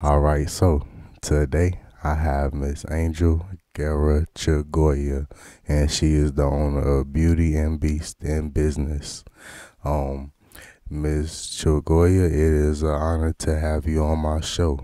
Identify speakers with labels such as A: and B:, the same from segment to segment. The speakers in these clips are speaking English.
A: All right, so today I have Miss Angel Guerra-Chagolla, and she is the owner of Beauty and Beast in Business. Um, Ms. Chagoya, it is an honor to have you on my show.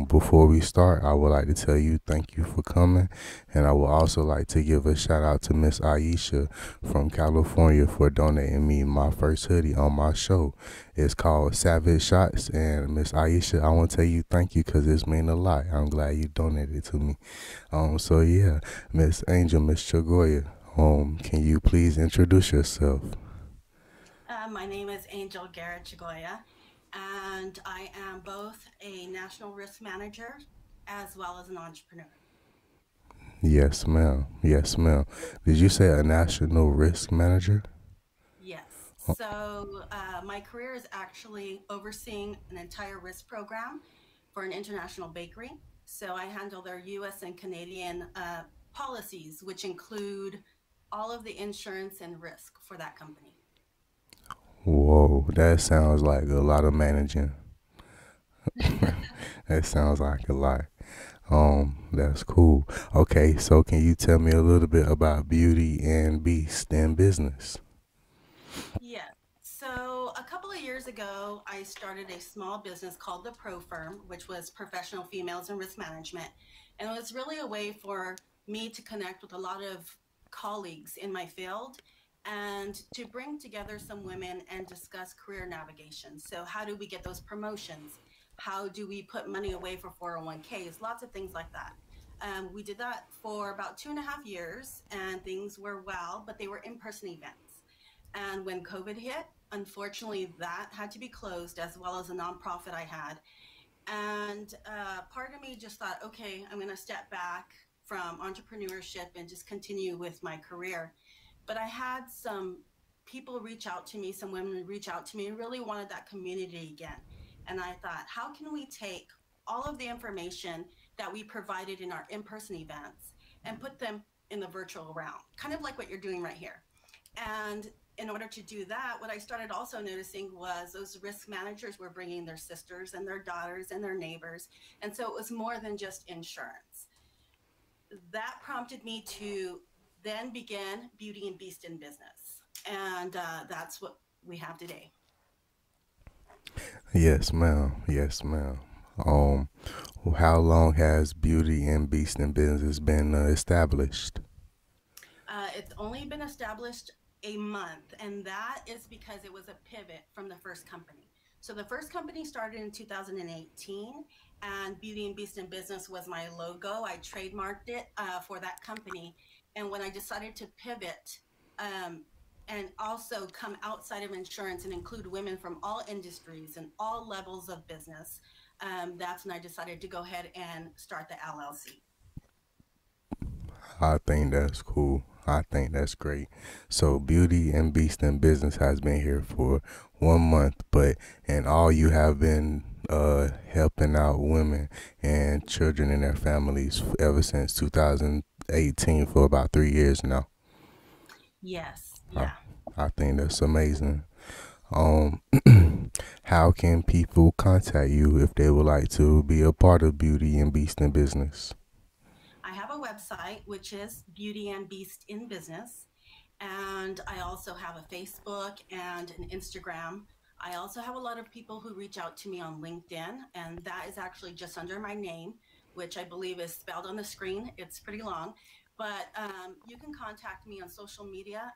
A: Before we start, I would like to tell you thank you for coming, and I would also like to give a shout out to Miss Aisha from California for donating me my first hoodie on my show. It's called Savage Shots, and Miss Aisha, I want to tell you thank you because it's mean a lot. I'm glad you donated it to me. So yeah, Miss Angel, Miss Chagoya, can you please introduce yourself?
B: My name is Angel Guerra-Chagolla, and I am both a national risk manager as well as an entrepreneur.
A: Yes, ma'am. Yes, ma'am. Did you say a national risk manager?
B: Yes.
A: Oh,
B: My career is actually overseeing an entire risk program for an international bakery. So I handle their US and Canadian policies, which include all of the insurance and risk for that company.
A: whoa, that sounds like a lot of managing. That sounds like a lot. That's cool. Okay, so can you tell me a little bit about Beauty and Beast in business?
B: Yes. So a couple of years ago, I started a small business called the Pro Firm, which was professional females in risk management. And it was really a way for me to connect with a lot of colleagues in my field and to bring together some women and discuss career navigation. So, how do we get those promotions? How do we put money away for 401ks? Lots of things like that. We did that for about 2.5 years, and things were well, but they were in person events. And when COVID hit, unfortunately, that had to be closed as well as a nonprofit I had. And part of me just thought, okay, I'm going to step back from entrepreneurship and just continue with my career. But I had some people reach out to me, some women reach out to me, and really wanted that community again. And I thought, how can we take all of the information that we provided in our in person events and put them in the virtual realm, kind of like what you're doing right here? And in order to do that, what I started also noticing was those risk managers were bringing their sisters and their daughters and their neighbors. And so it was more than just insurance. That prompted me to then begin Beauty and Beast in Business. And that's what we have today.
A: Yes, ma'am. Yes, ma'am. Um, how long has Beauty and Beast in business been established?
B: It's only been established a month, and that is because it was a pivot from the first company. So the first company started in 2018, and Beauty and Beast in Business was my logo. I trademarked it for that company. And when I decided to pivot um, and also come outside of insurance and include women from all industries and all levels of business, that's when I decided to go ahead and start the LLC.
A: I think that's cool. I think that's great. So Beauty and Beast in business has been here for 1 month, but and all you have been helping out women and children and their families ever since 2018 for about 3 years now.
B: Yes,
A: I,
B: yeah.
A: I think that's amazing. Um, how can people contact you if they would like to be a part of Beauty and Beast in business?
B: I have a website, which is Beauty and Beast in Business. And I also have a Facebook and an Instagram. I also have a lot of people who reach out to me on LinkedIn, and that is actually just under my name, which I believe is spelled on the screen. It's pretty long, but you can contact me on social media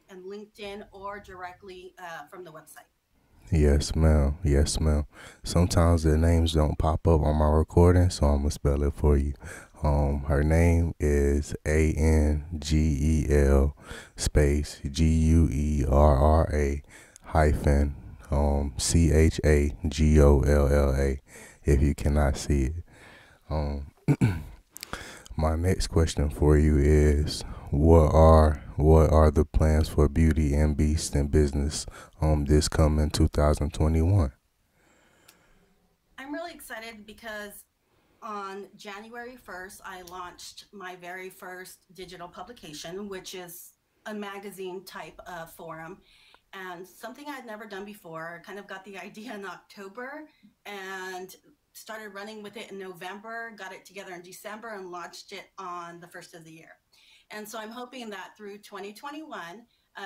B: and LinkedIn or directly from the website.
A: Yes, ma'am. Yes, ma'am. Sometimes the names don't pop up on my recording, so I'm gonna spell it for you. Her name is Angel space Guerra hyphen Chagolla. If you cannot see it, um, my next question for you is what are the plans for Beauty and Beast in business this coming 2021?
B: I'm really excited because on January 1st, I launched my very first digital publication, which is a magazine type of forum and something I'd never done before. I kind of got the idea in October, and started running with it in November, got it together in December, and launched it on the first of the year. And so I'm hoping that through 2021,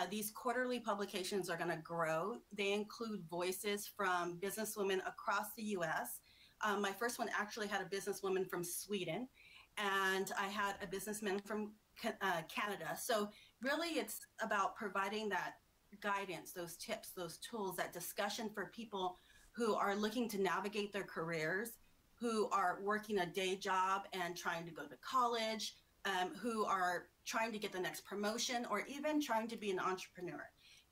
B: these quarterly publications are going to grow. They include voices from businesswomen across the US. My first one actually had a businesswoman from Sweden, and I had a businessman from Canada. So really, it's about providing that guidance, those tips, those tools, that discussion for people who are looking to navigate their careers, who are working a day job and trying to go to college, who are trying to get the next promotion, or even trying to be an entrepreneur.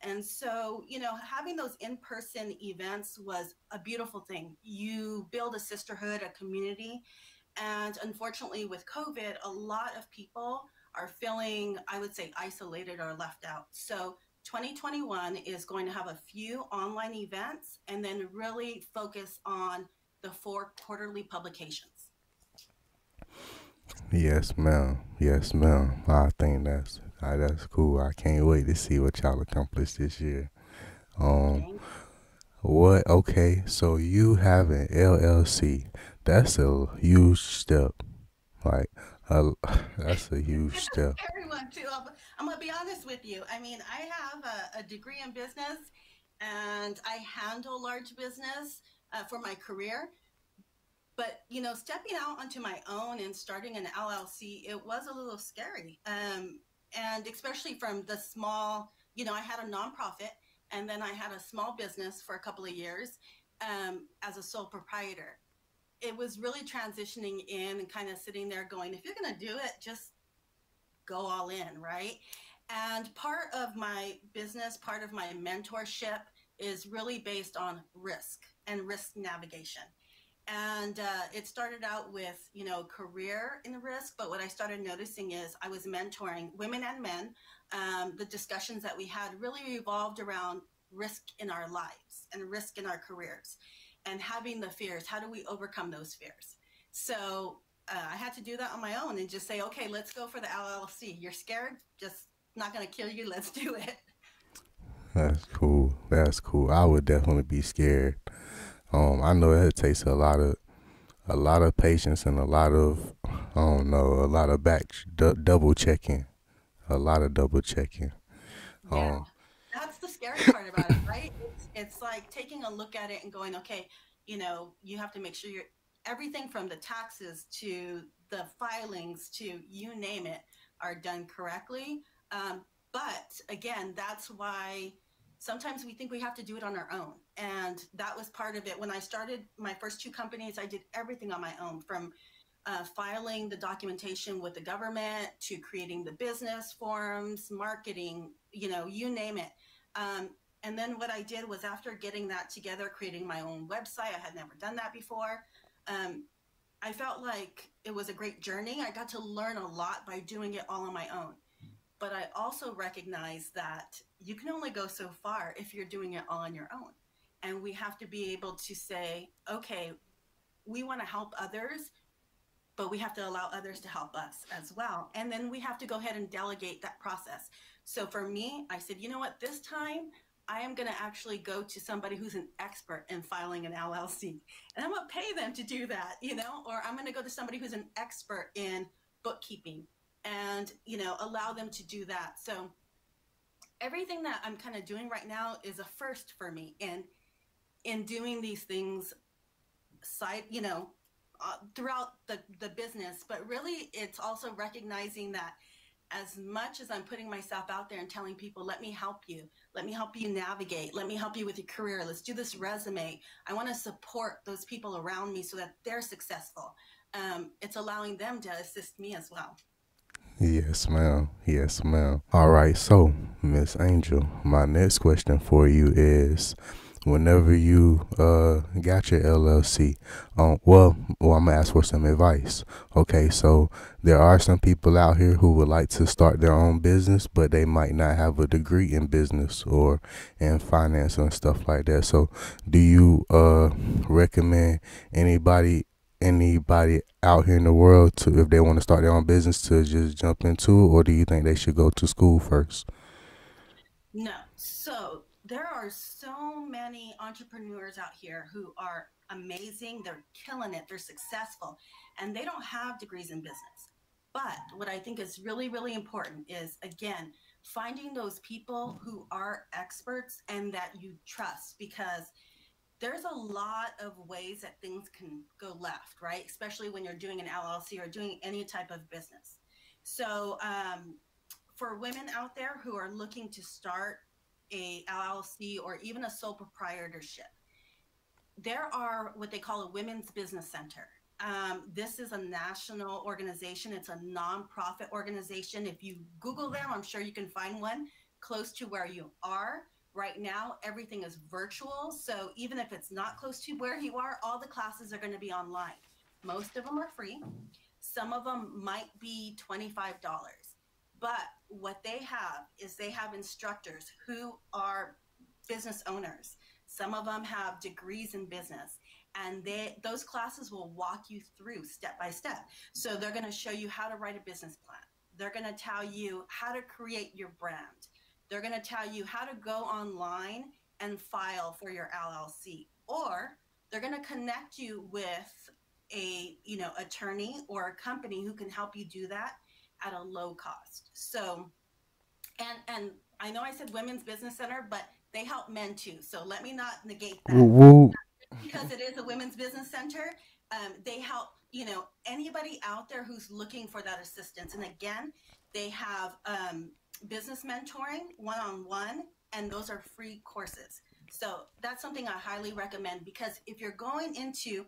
B: And so, having those in person events was a beautiful thing. You build a sisterhood, a community. And unfortunately, with COVID, a lot of people are feeling, I would say, isolated or left out. So 2021 is going to have a few online events and then really focus on the 4 quarterly publications.
A: Yes, ma'am. Yes, ma'am. I think that's cool. I can't wait to see what y'all accomplish this year. Um,
B: Thank
A: what? Okay, so you have an LLC. That's a huge step. Like, uh, that's a
B: It's,
A: huge
B: it's a
A: step.
B: scary one too. I'm gonna be honest with you. I mean, I have a degree in business, and I handle large business for my career. But stepping out onto my own and starting an LLC, it was a little scary. And especially from the small, I had a nonprofit, and then I had a small business for a couple of years as a sole proprietor. It was really transitioning in and kind of sitting there going, if you're going to do it, just go all in, right? And part of my business, part of my mentorship is really based on risk and risk navigation. And it started out with, career in risk. But what I started noticing is I was mentoring women and men. The discussions that we had really revolved around risk in our lives and risk in our careers and having the fears. How do we overcome those fears? So I had to do that on my own and just say, okay, let's go for the LLC. You're scared? Just not going to kill you. Let's do it.
A: That's cool. That's cool. I would definitely be scared. I know it takes a lot of patience and a lot of I don't know, a lot of double checking, a lot of double checking.
B: Yeah,
A: Um,
B: that's the scary part about it, right? It's like taking a look at it and going, okay, you have to make sure you're everything from the taxes to the filings to you name it are done correctly. But again, that's why sometimes we think we have to do it on our own. And that was part of it. When I started my first 2 companies, I did everything on my own, from filing the documentation with the government to creating the business forms, marketing, you name it. Um, and then what I did was, after getting that together, creating my own website. I had never done that before. Um, I felt like it was a great journey. I got to learn a lot by doing it all on my own. But I also recognize that you can only go so far if you're doing it all on your own. And we have to be able to say, okay, we want to help others, but we have to allow others to help us as well. And then we have to go ahead and delegate that process. So for me, I said, you know what, this time I am going to actually go to somebody who's an expert in filing an LLC. And I'm going to pay them to do that, or I'm going to go to somebody who's an expert in bookkeeping and, allow them to do that. So everything that I'm kind of doing right now is a first for me. And in doing these things side, throughout the business, but really it's also recognizing that as much as I'm putting myself out there and telling people, let me help you navigate, let me help you with your career, let's do this resume. I want to support those people around me so that they're successful. It's allowing them to assist me as well.
A: yes, ma'am. Yes, ma'am. All right. So, Miss Angel, my next question for you is, whenever you got your LLC, well, I'm gonna ask for some advice. Okay, so there are some people out here who would like to start their own business, but they might not have a degree in business or in finance and stuff like that. So, do you recommend anybody anybody out here in the world to, if they want to start their own business, to just jump into it, or do you think they should go to school first?
B: No. So there are so many entrepreneurs out here who are amazing. They're killing it. They're successful, and they don't have degrees in business. But what I think is really, really important is, again, finding those people who are experts and that you trust, because there's a lot of ways that things can go left, right? Especially when you're doing an LLC or doing any type of business. So, for women out there who are looking to start a LLC or even a sole proprietorship, there are what they call a women's business center. This is a national organization. It's a nonprofit organization. If you Google them, I'm sure you can find one close to where you are. Right now, everything is virtual. So even if it's not close to where you are, all the classes are going to be online. Most of them are free. Some of them might be $25. But what they have is they have instructors who are business owners. Some of them have degrees in business, and those classes will walk you through step by step. So they're going to show you how to write a business plan. They're going to tell you how to create your brand. They're going to tell you how to go online and file for your LLC, or they're going to connect you with a attorney or a company who can help you do that at a low cost. So, and I know I said women's business center, but they help men too. So let me not negate
A: Woo,
B: that.
A: woo.
B: Because it is a women's business center, they help anybody out there who's looking for that assistance. And again, they have business mentoring one-on-one, and those are free courses. So that's something I highly recommend, because if you're going into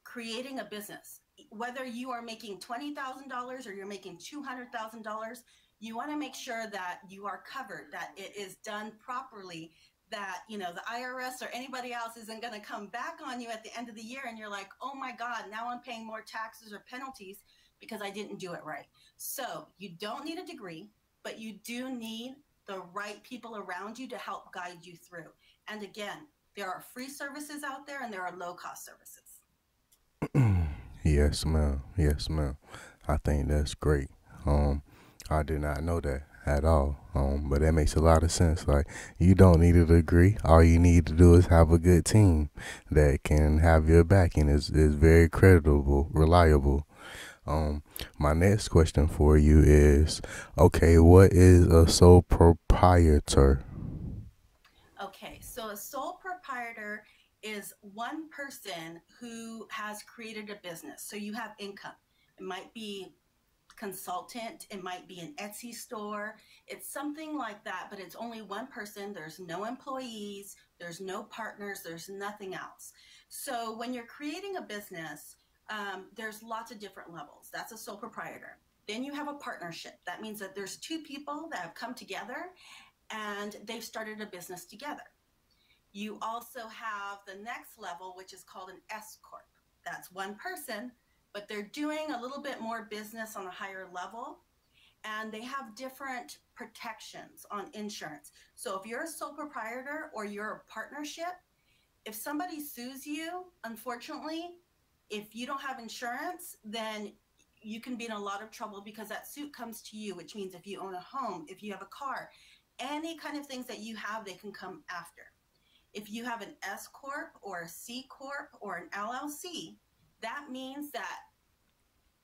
B: creating a business, whether you are making $20,000 or you're making $200,000, you want to make sure that you are covered, that it is done properly, that the IRS or anybody else isn't going to come back on you at the end of the year and you're like, oh my God, now I'm paying more taxes or penalties because I didn't do it right. So you don't need a degree, but you do need the right people around you to help guide you through. And again, there are free services out there and there are low cost services.
A: Yes, ma'am. Yes, ma'am. I think that's great. Um, I did not know that at all. But that makes a lot of sense. Like, you don't need a degree. All you need to do is have a good team that can have your backing. Is very creditable, reliable. Um, my next question for you is, okay, what is a sole proprietor?
B: Okay, so a sole proprietor is one person who has created a business. So you have income. It might be consultant, it might be an Etsy store. It's something like that, but it's only one person. There's no employees, there's no partners, there's nothing else. So when you're creating a business, there's lots of different levels. That's a sole proprietor. Then you have a partnership. That means that there's two people that have come together and they've started a business together. You also have the next level, which is called an S Corp. That's one person, but they're doing a little bit more business on a higher level, and they have different protections on insurance. So if you're a sole proprietor or you're a partnership, if somebody sues you, unfortunately, if you don't have insurance, then you can be in a lot of trouble, because that suit comes to you, which means if you own a home, if you have a car, any kind of things that you have, they can come after. If you have an S Corp or a C Corp or an LLC, that means that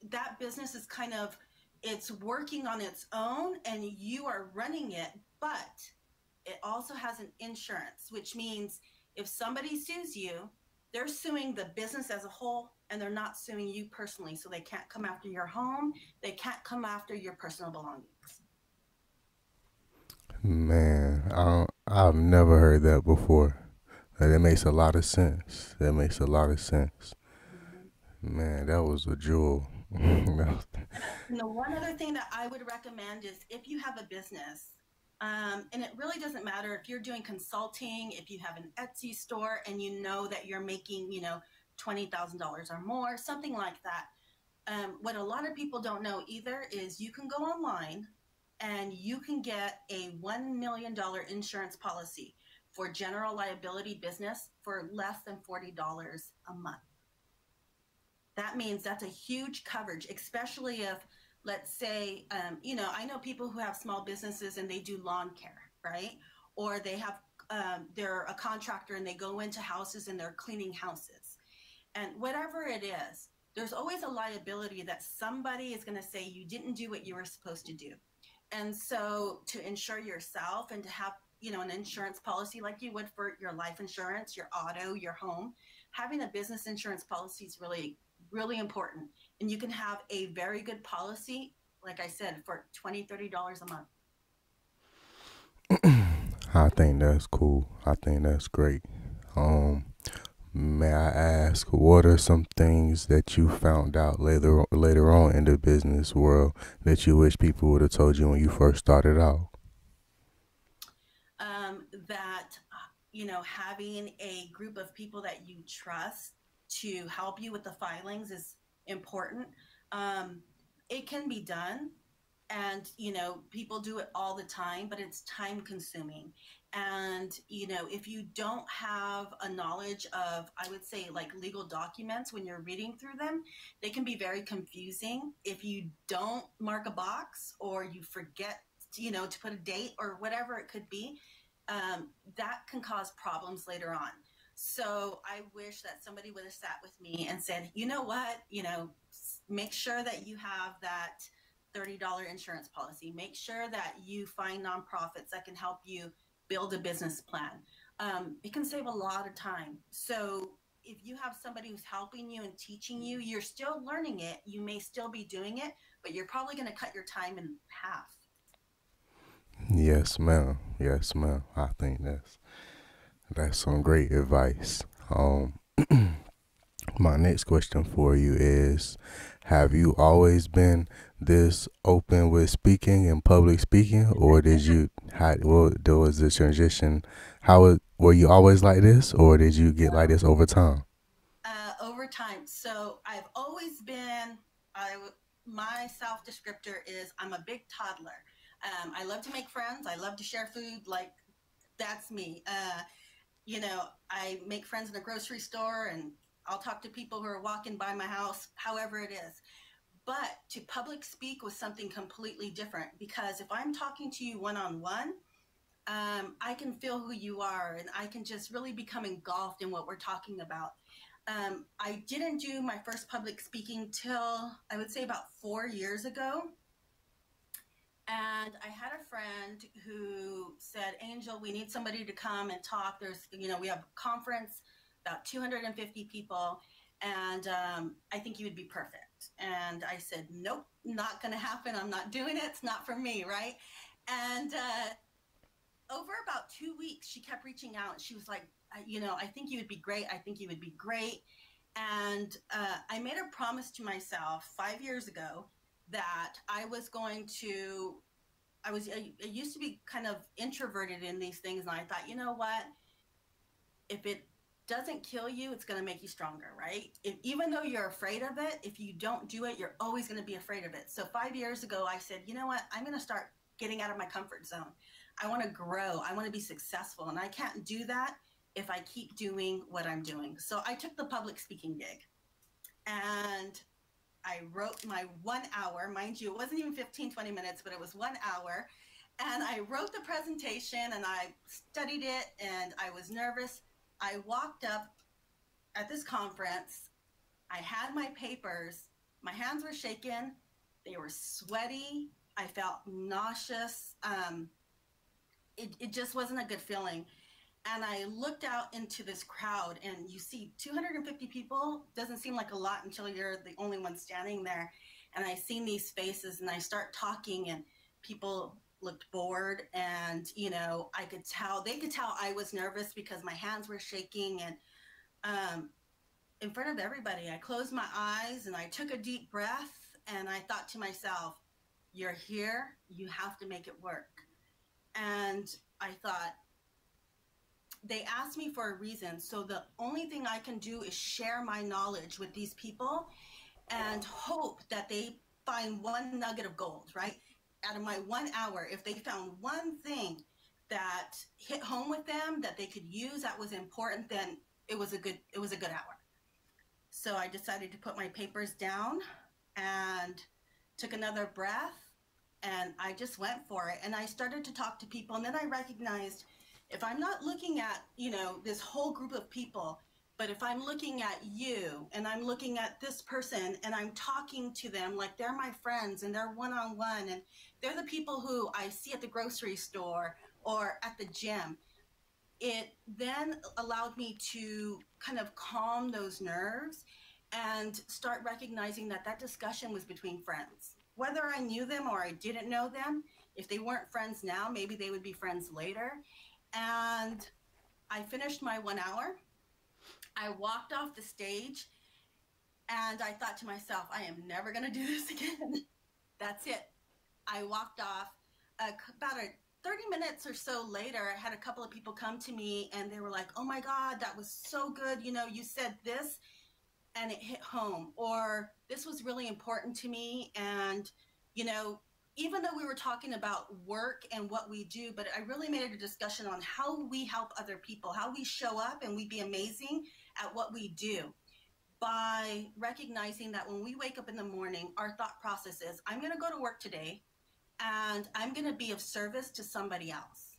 B: that business is kind of, it's working on its own and you are running it, but it also has an insurance, which means if somebody sues you, they're suing the business as a whole and they're not suing you personally. So they can't come after your home, they can't come after your personal belongings.
A: Man, I've never heard that before. That makes a lot of sense. That makes a lot of sense.
B: Mhm.
A: Man, that was a jewel. That
B: And the one other thing that I would recommend is, if you have a business, and it really doesn't matter if you're doing consulting, if you have an Etsy store and you know that you're making, $20,000 or more, something like that. What a lot of people don't know either is you can go online and you can get a $1 million insurance policy for general liability business for less than $40 a month. That means that's a huge coverage, especially if, let's say, I know people who have small businesses and they do lawn care, right? Or they have they're a contractor and they go into houses and they're cleaning houses. And whatever it is, there's always a liability that somebody is going to say you didn't do what you were supposed to do. And so to insure yourself and to have, an insurance policy like you would for your life insurance, your auto, your home, having a business insurance policy is really, really important. And you can have a very good policy, like I said, for $20, $30 a month.
A: I think that's cool. I think that's great. Um, May I ask, what are some things that you found out later on in the business world that you wish people would have told you when you first started out?
B: That, having a group of people that you trust to help you with the filings is important. Um, it can be done, and people do it all the time, but it's time consuming. And if you don't have a knowledge of, I would say, like legal documents, when you're reading through them, they can be very confusing if you don't mark a box or you forget to put a date or whatever it could be. That can cause problems later on. So I wish that somebody would have sat with me and said, you know what, make sure that you have that $30 insurance policy. Make sure that you find nonprofits that can help you build a business plan. It can save a lot of time. So if you have somebody who's helping you and teaching you, you're still learning it. You may still be doing it, but you're probably going to cut your time in half.
A: Yes, ma'am. Yes, ma'am. I think that's some great advice. My next question for you is, have you always been this open with speaking and public speaking, or did you well, there was this transition? Were you always like this, or did you get like this over time?
B: Over time. So I've always been, I, my self descriptor is I'm a big toddler. I love to make friends. I love to share food. Like, that's me. I make friends in a grocery store and I'll talk to people who are walking by my house, however it is. But to public speak was something completely different, because if I'm talking to you one on one, I can feel who you are and I can just really become engulfed in what we're talking about. I didn't do my first public speaking till I would say about 4 years ago. And I had a friend who said, Angel, we need somebody to come and talk. We have a conference, about 250 people, and I think you would be perfect. And I said, nope, not going to happen. I'm not doing it. It's not for me, right? And over about 2 weeks, she kept reaching out. She was like, I think you would be great. I think you would be great. And I made a promise to myself 5 years ago that I used to be kind of introverted in these things. And I thought, you know what? If it doesn't kill you, it's going to make you stronger, right? Even though you're afraid of it, if you don't do it, you're always going to be afraid of it. So 5 years ago, I said, you know what? I'm going to start getting out of my comfort zone. I want to grow. I want to be successful. And I can't do that if I keep doing what I'm doing. So I took the public speaking gig and I wrote my 1 hour. Mind you, it wasn't even 15, 20 minutes, but it was 1 hour. And I wrote the presentation and I studied it and I was nervous. I walked up at this conference. I had my papers. My hands were shaking. They were sweaty. I felt nauseous. It just wasn't a good feeling. And I looked out into this crowd and you see 250 people. Doesn't seem like a lot until you're the only one standing there. And I seen these faces and I start talking and people looked bored, and they could tell I was nervous because my hands were shaking. And in front of everybody, I closed my eyes and I took a deep breath and I thought to myself, you're here, you have to make it work. And I thought, they asked me for a reason. So the only thing I can do is share my knowledge with these people and hope that they find one nugget of gold, right? Out of my 1 hour, if they found one thing that hit home with them that they could use that was important, then it was a good hour. So I decided to put my papers down and took another breath and I just went for it. And I started to talk to people, and then I recognized If I'm not looking at, this whole group of people, but if I'm looking at you and I'm looking at this person and I'm talking to them like they're my friends and they're one on one and they're the people who I see at the grocery store or at the gym, it then allowed me to kind of calm those nerves and start recognizing that that discussion was between friends. Whether I knew them or I didn't know them, if they weren't friends now, maybe they would be friends later. And I finished my 1 hour. I walked off the stage and I thought to myself, I am never going to do this again. That's it. I walked off. About 30 minutes or so later, I had a couple of people come to me and they were like, oh my God, that was so good. You said this and it hit home, or this was really important to me. And, you know, even though we were talking about work and what we do, but I really made it a discussion on how we help other people, how we show up and we be amazing at what we do by recognizing that when we wake up in the morning, our thought process is, I'm going to go to work today and I'm going to be of service to somebody else.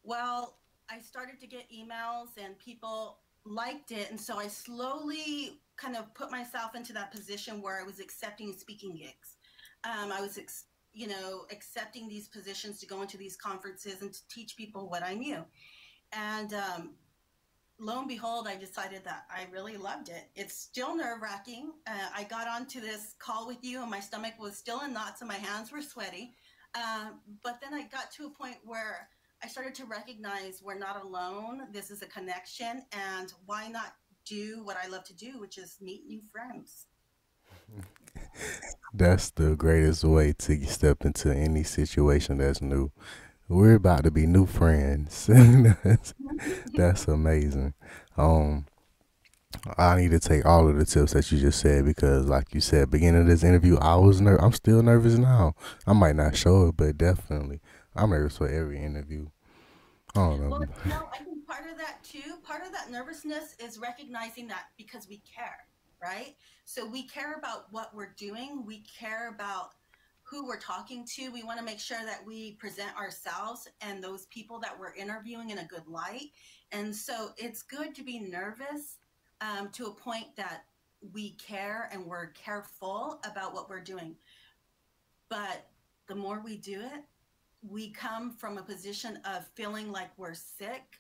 B: Well, I started to get emails and people liked it. And so I slowly kind of put myself into that position where I was accepting speaking gigs. I was, accepting these positions to go into these conferences and to teach people what I knew. And lo and behold, I decided that I really loved it. It's still nerve wracking. I got onto this call with you and my stomach was still in knots and my hands were sweaty. But then I got to a point where I started to recognize we're not alone. This is a connection, and why not do what I love to do, which is meet new friends.
A: That's the greatest way to step into any situation that's new. We're about to be new friends. That's amazing. Um, I need to take all of the tips that you just said because, like you said, beginning of this interview, I'm still nervous now. I might not show it, but definitely, I'm nervous for every interview. I don't
B: Well,
A: know.
B: I think part of that too, part of that nervousness is recognizing that because we care, right? So we care about what we're doing, we care about who we're talking to. We want to make sure that we present ourselves and those people that we're interviewing in a good light. And so it's good to be nervous to a point that we care and we're careful about what we're doing. But the more we do it, we come from a position of feeling like we're sick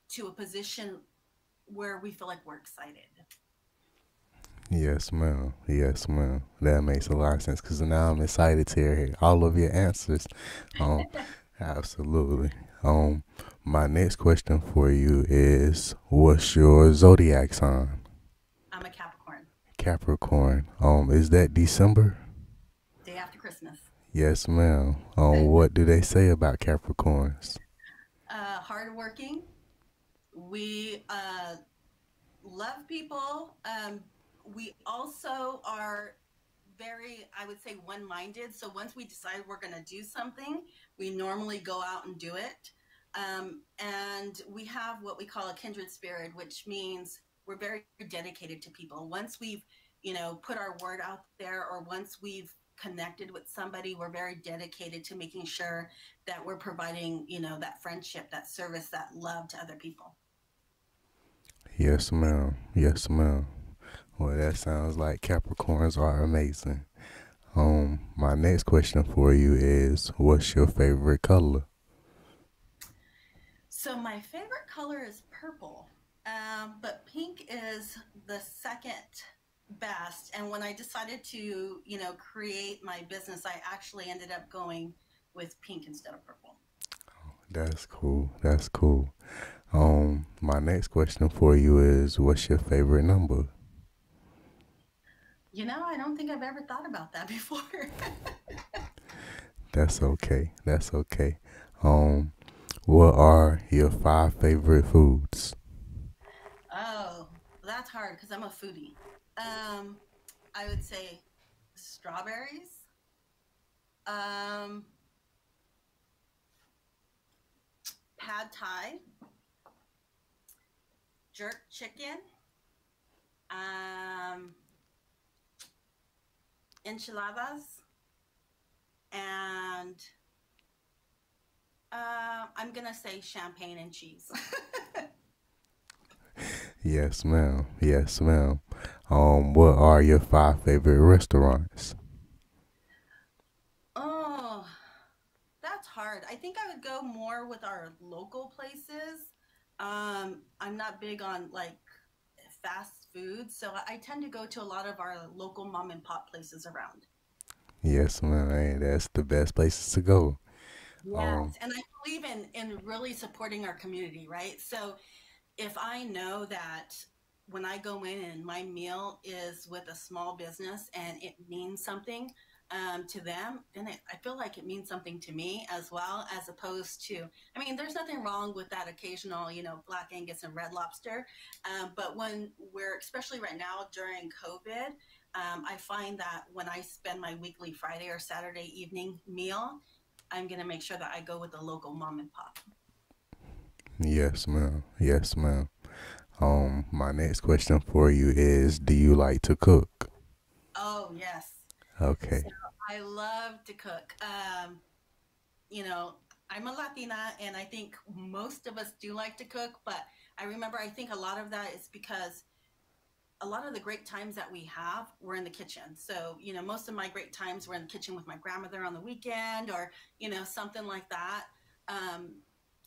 B: to a position where we feel like we're excited.
A: Yes, ma'am. Yes, ma'am. That makes a lot of sense because now I'm excited to hear all of your answers. Um, Absolutely. Um, my next question for you is, what's your zodiac sign?
B: I'm a Capricorn,
A: Capricorn. Is that December?
B: day after Christmas.
A: Yes, ma'am. What do they say about Capricorns?
B: Hardworking. We love people. We also are very, I would say, one minded. So once we decide we're going to do something, we normally go out and do it. And we have what we call a kindred spirit, which means we're very dedicated to people. Once we've, put our word out there, or once we've connected with somebody, we're very dedicated to making sure that we're providing, that friendship, that service, that love to other people.
A: Yes, ma'am. Yes, ma'am. Well, that sounds like Capricorns are amazing. My next question for you is, what's your favorite color?
B: So my favorite color is purple, but pink is the second best. And when I decided to, create my business, I actually ended up going with pink instead of purple.
A: That's cool. That's cool. My next question for you is, what's your favorite number?
B: I don't think I've ever thought about that before.
A: That's okay. That's okay. Um, what are your five favorite foods?
B: Oh, that's hard because I'm a foodie. Um, I would say strawberries, um, pad thai, jerk chicken, um, enchiladas, and I'm gonna say champagne and cheese.
A: Yes, ma'am. Yes, ma'am. What are your five favorite restaurants?
B: Oh, that's hard. I think I would go more with our local places. I'm not big on like fast food, so I tend to go to a lot of our local mom and pop places around.
A: Yes, ma'am. Hey, that's the best places to go.
B: Yes,
A: Um,
B: and I believe in really supporting our community, right? So if I know that when I go in and my meal is with a small business and it means something to them, then I feel like it means something to me as well, as opposed to, I mean, there's nothing wrong with that occasional, Black Angus and Red Lobster. But when we're, especially right now during COVID, I find that when I spend my weekly Friday or Saturday evening meal, I'm going to make sure that I go with the local mom and pop.
A: yes, ma'am. Yes, ma'am. My next question for you is, do you like to cook?
B: Oh, yes. So
A: Okay.
B: I love to cook. You know, I'm a Latina and I think most of us do like to cook, but I remember I think a lot of that is because a lot of the great times that we have were in the kitchen. So, most of my great times were in the kitchen with my grandmother on the weekend or, something like that. Um,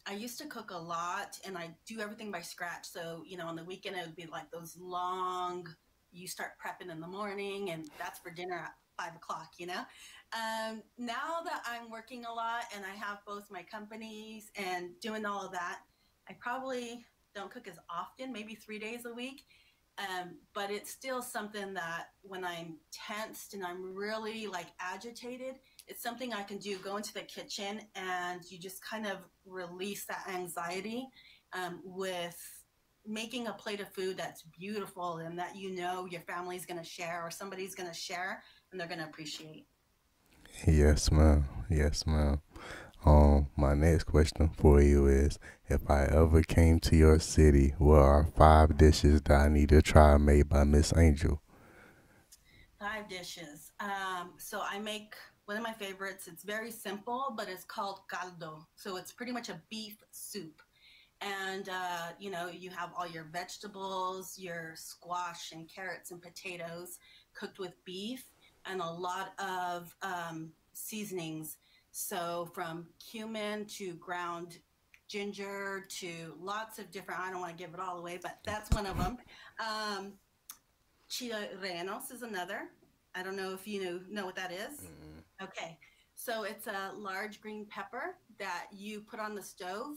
B: I used to cook a lot and I do everything by scratch. So, on the weekend, it would be like those long, you start prepping in the morning and that's for dinner at 5 o'clock, Now that I'm working a lot and I have both my companies and doing all of that, I probably don't cook as often, maybe 3 days a week. But it's still something that when I'm tensed and I'm really like agitated, it's something I can do. Go into the kitchen and you just kind of release that anxiety with making a plate of food that's beautiful and that your family's going to share or somebody's going to share and they're going to appreciate.
A: Yes, ma'am. Yes, ma'am. My next question for you is, if I ever came to your city, what are five dishes that I need to try made by Miss Angel?
B: 5 dishes. So I make one of my favorites. It's very simple, but it's called caldo. So it's pretty much a beef soup. And, you have all your vegetables, your squash and carrots and potatoes cooked with beef and a lot of seasonings. So from cumin to ground ginger to lots of different, I don't want to give it all away, but that's one of them. Um, Chile rellenos is another. I don't know if you know what that is. Okay. So it's a large green pepper that you put on the stove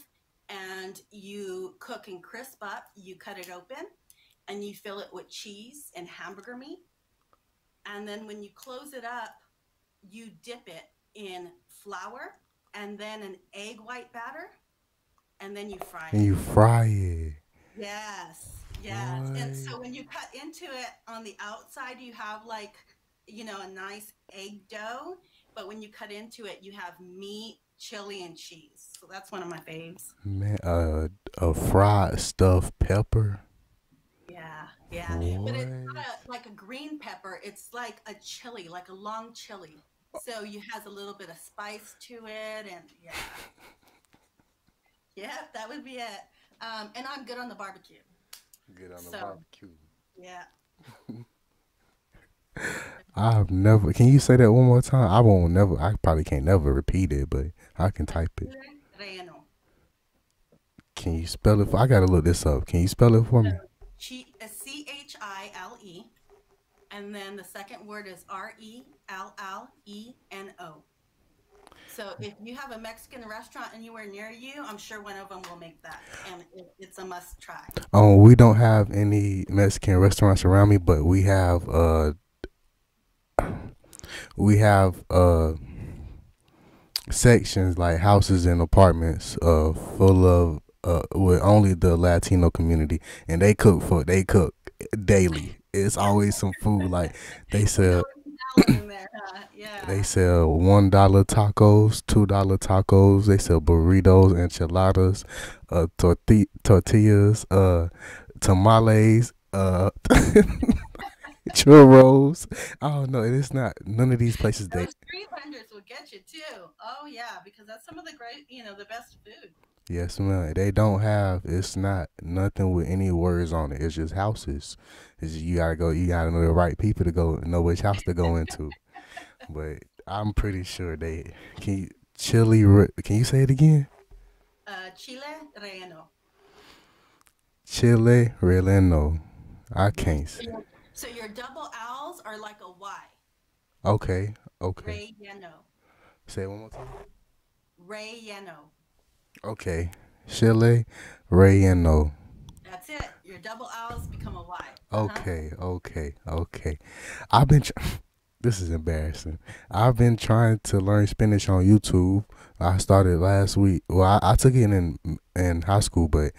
B: and you cook and crisp up. You cut it open and you fill it with cheese and hamburger meat. And then when you close it up, you dip it in flour and then an egg white batter and then you fry
A: And
B: it.
A: you fry it.
B: Yes, yes. And
A: What?
B: so when you cut into it on the outside, you have like, a nice egg dough. But when you cut into it, you have meat, chili, and cheese. So that's one of my faves.
A: Man, a fried stuffed pepper.
B: Yeah, yeah. But it's
A: What?
B: not like a green pepper. It's like a chili, like a long chili. So you has a little bit of spice to it, and yeah, yeah, that would be it. And I'm good on the barbecue.
A: Get on the
B: So
A: barbecue.
B: yeah,
A: I've never. Can you say that one more time? I won't never. I probably can't never repeat it, but I can type it.
B: chile relleno.
A: Can you spell it? I gotta look this up. Can you spell it for
B: So
A: me?
B: Chile, and then the second word is Relleno. So if you have a Mexican restaurant anywhere near you, I'm sure one of them will make that, and it's a must try.
A: We don't have any Mexican restaurants around me, but we have sections like houses and apartments full of with only the Latino community, and they cook daily. It's always some food like they
B: There's
A: sell
B: always a salad in there, huh?
A: they
B: Yeah.
A: sell $1 tacos, $2 tacos. They sell burritos, enchiladas, tortillas, tamales. churros. Oh no, it is not. None of these places they.
B: Those street vendors will get you too. Oh yeah, because that's some of the great, the best food.
A: Yes, ma'am. They don't have. It's not nothing with any words on it. It's just houses. It's you gotta go. You gotta know the right people to go know which house to go into. But I'm pretty sure they can. Can you say it again?
B: Chile relleno.
A: Chile relleno. I
B: Hmm.
A: can't say.
B: So your double L's are like a Y.
A: Okay. Okay.
B: Relleno.
A: Say it one more time.
B: Relleno.
A: Okay. Chile relleno.
B: That's it. Your double L's become a Y. Uh huh.
A: Okay. Okay. Okay. I've been. This is embarrassing. I've been trying to learn Spanish on YouTube. I started last week. Well, I took it in high school, but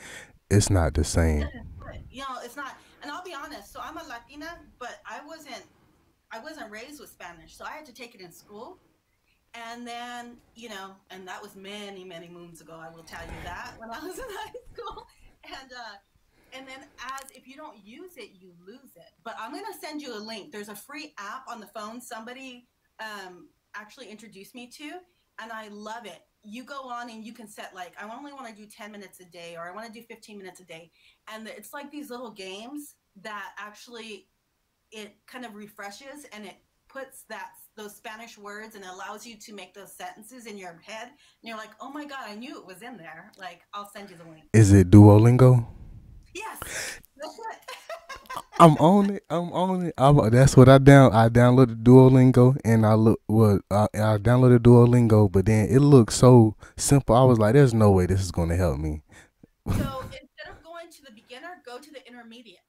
A: it's not the same.
B: But, it's not. And I'll be honest. So I'm a Latina, but I wasn't raised with Spanish, so I had to take it in school. And then, and that was many, many moons ago. I will tell you that when I was in high school. And then as if you don't use it, you lose it. But I'm gonna send you a link. There's a free app on the phone somebody actually introduced me to, and I love it. You go on and you can set like I only want to do 10 minutes a day, or I want to do 15 minutes a day, and it's like these little games that actually it kind of refreshes and it puts those Spanish words and allows you to make those sentences in your head. And you're like, oh my god, I knew it was in there. Like I'll send you the link.
A: Is it Duolingo?
B: Yes, that's it.
A: I'm on it. I'm on it. That's what I downloaded Duolingo and I look. Well, I downloaded Duolingo, but then it looked so simple. I was like, "There's no way this is going to help me."
B: So instead of going to the beginner, go to the intermediate.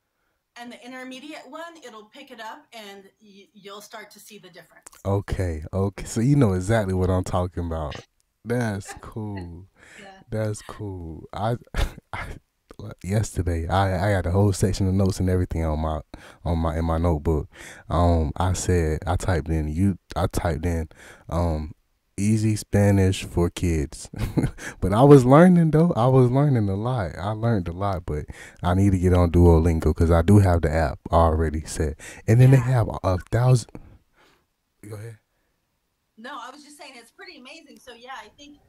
B: And the intermediate one, it'll pick it up and you'll start to see the difference.
A: Okay. Okay. So you know exactly what I'm talking about. That's cool.
B: Yeah.
A: That's cool. I yesterday I had a whole section of notes and everything on my in my notebook. I typed in easy Spanish for kids. But I was learning though. I was learning a lot. I learned a lot, but I need to get on Duolingo because I do have the app already set. And then they
B: Yeah.
A: have 1,000. Go ahead.
B: No, I was just saying it's pretty amazing. So yeah, I think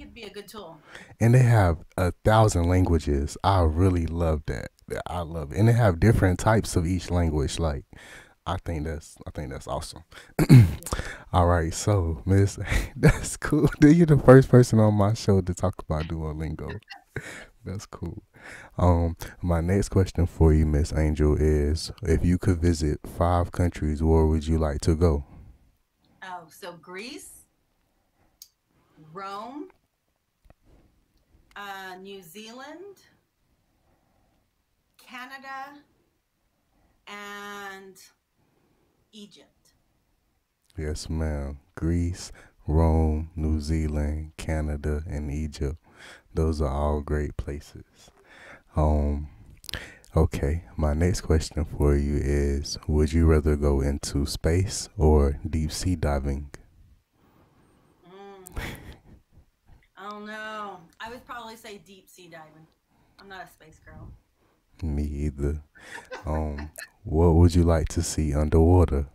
B: it'd be a good tool.
A: And they have 1,000 languages. I really love that. I love it, and they have different types of each language. Like I think that's awesome.
B: Yeah.
A: All right, so Miss, that's cool. You're the first person on my show to talk about Duolingo. That's cool. My next question for you, Miss Angel, is if you could visit 5 countries, where would you like to go?
B: Oh, so Greece, Rome, New Zealand, Canada, and Egypt.
A: Yes, ma'am. Greece, Rome, New Zealand, Canada, and Egypt. Those are all great places. Um, okay, my next question for you is would you rather go into space or deep sea diving?
B: Mm, I don't know. I would probably say deep sea diving. I'm not a space girl.
A: Me either. What would you like to see underwater?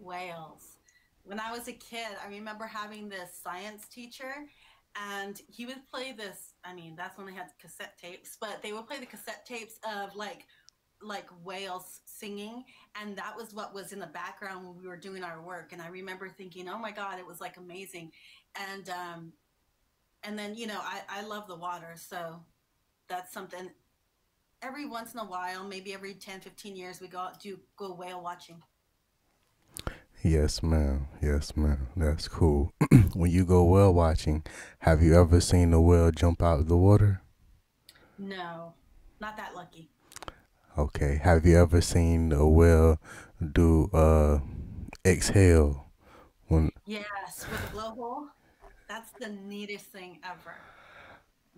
B: Whales. When I was a kid, I remember having this science teacher, and he would play this. I mean, that's when they had cassette tapes, but they would play the cassette tapes of like whales singing, and that was what was in the background when we were doing our work. And I remember thinking, oh my god, it was like amazing. And um and then I love the water, so that's something. Every once in a while, maybe every 10, 15 years, we go whale watching.
A: Yes, ma'am. Yes, ma'am. That's cool. When you go whale watching, have you ever seen a whale jump out of the water?
B: No, not that lucky.
A: Okay. Have you ever seen a whale do exhale when
B: Yes, with a blowhole. That's the neatest thing ever.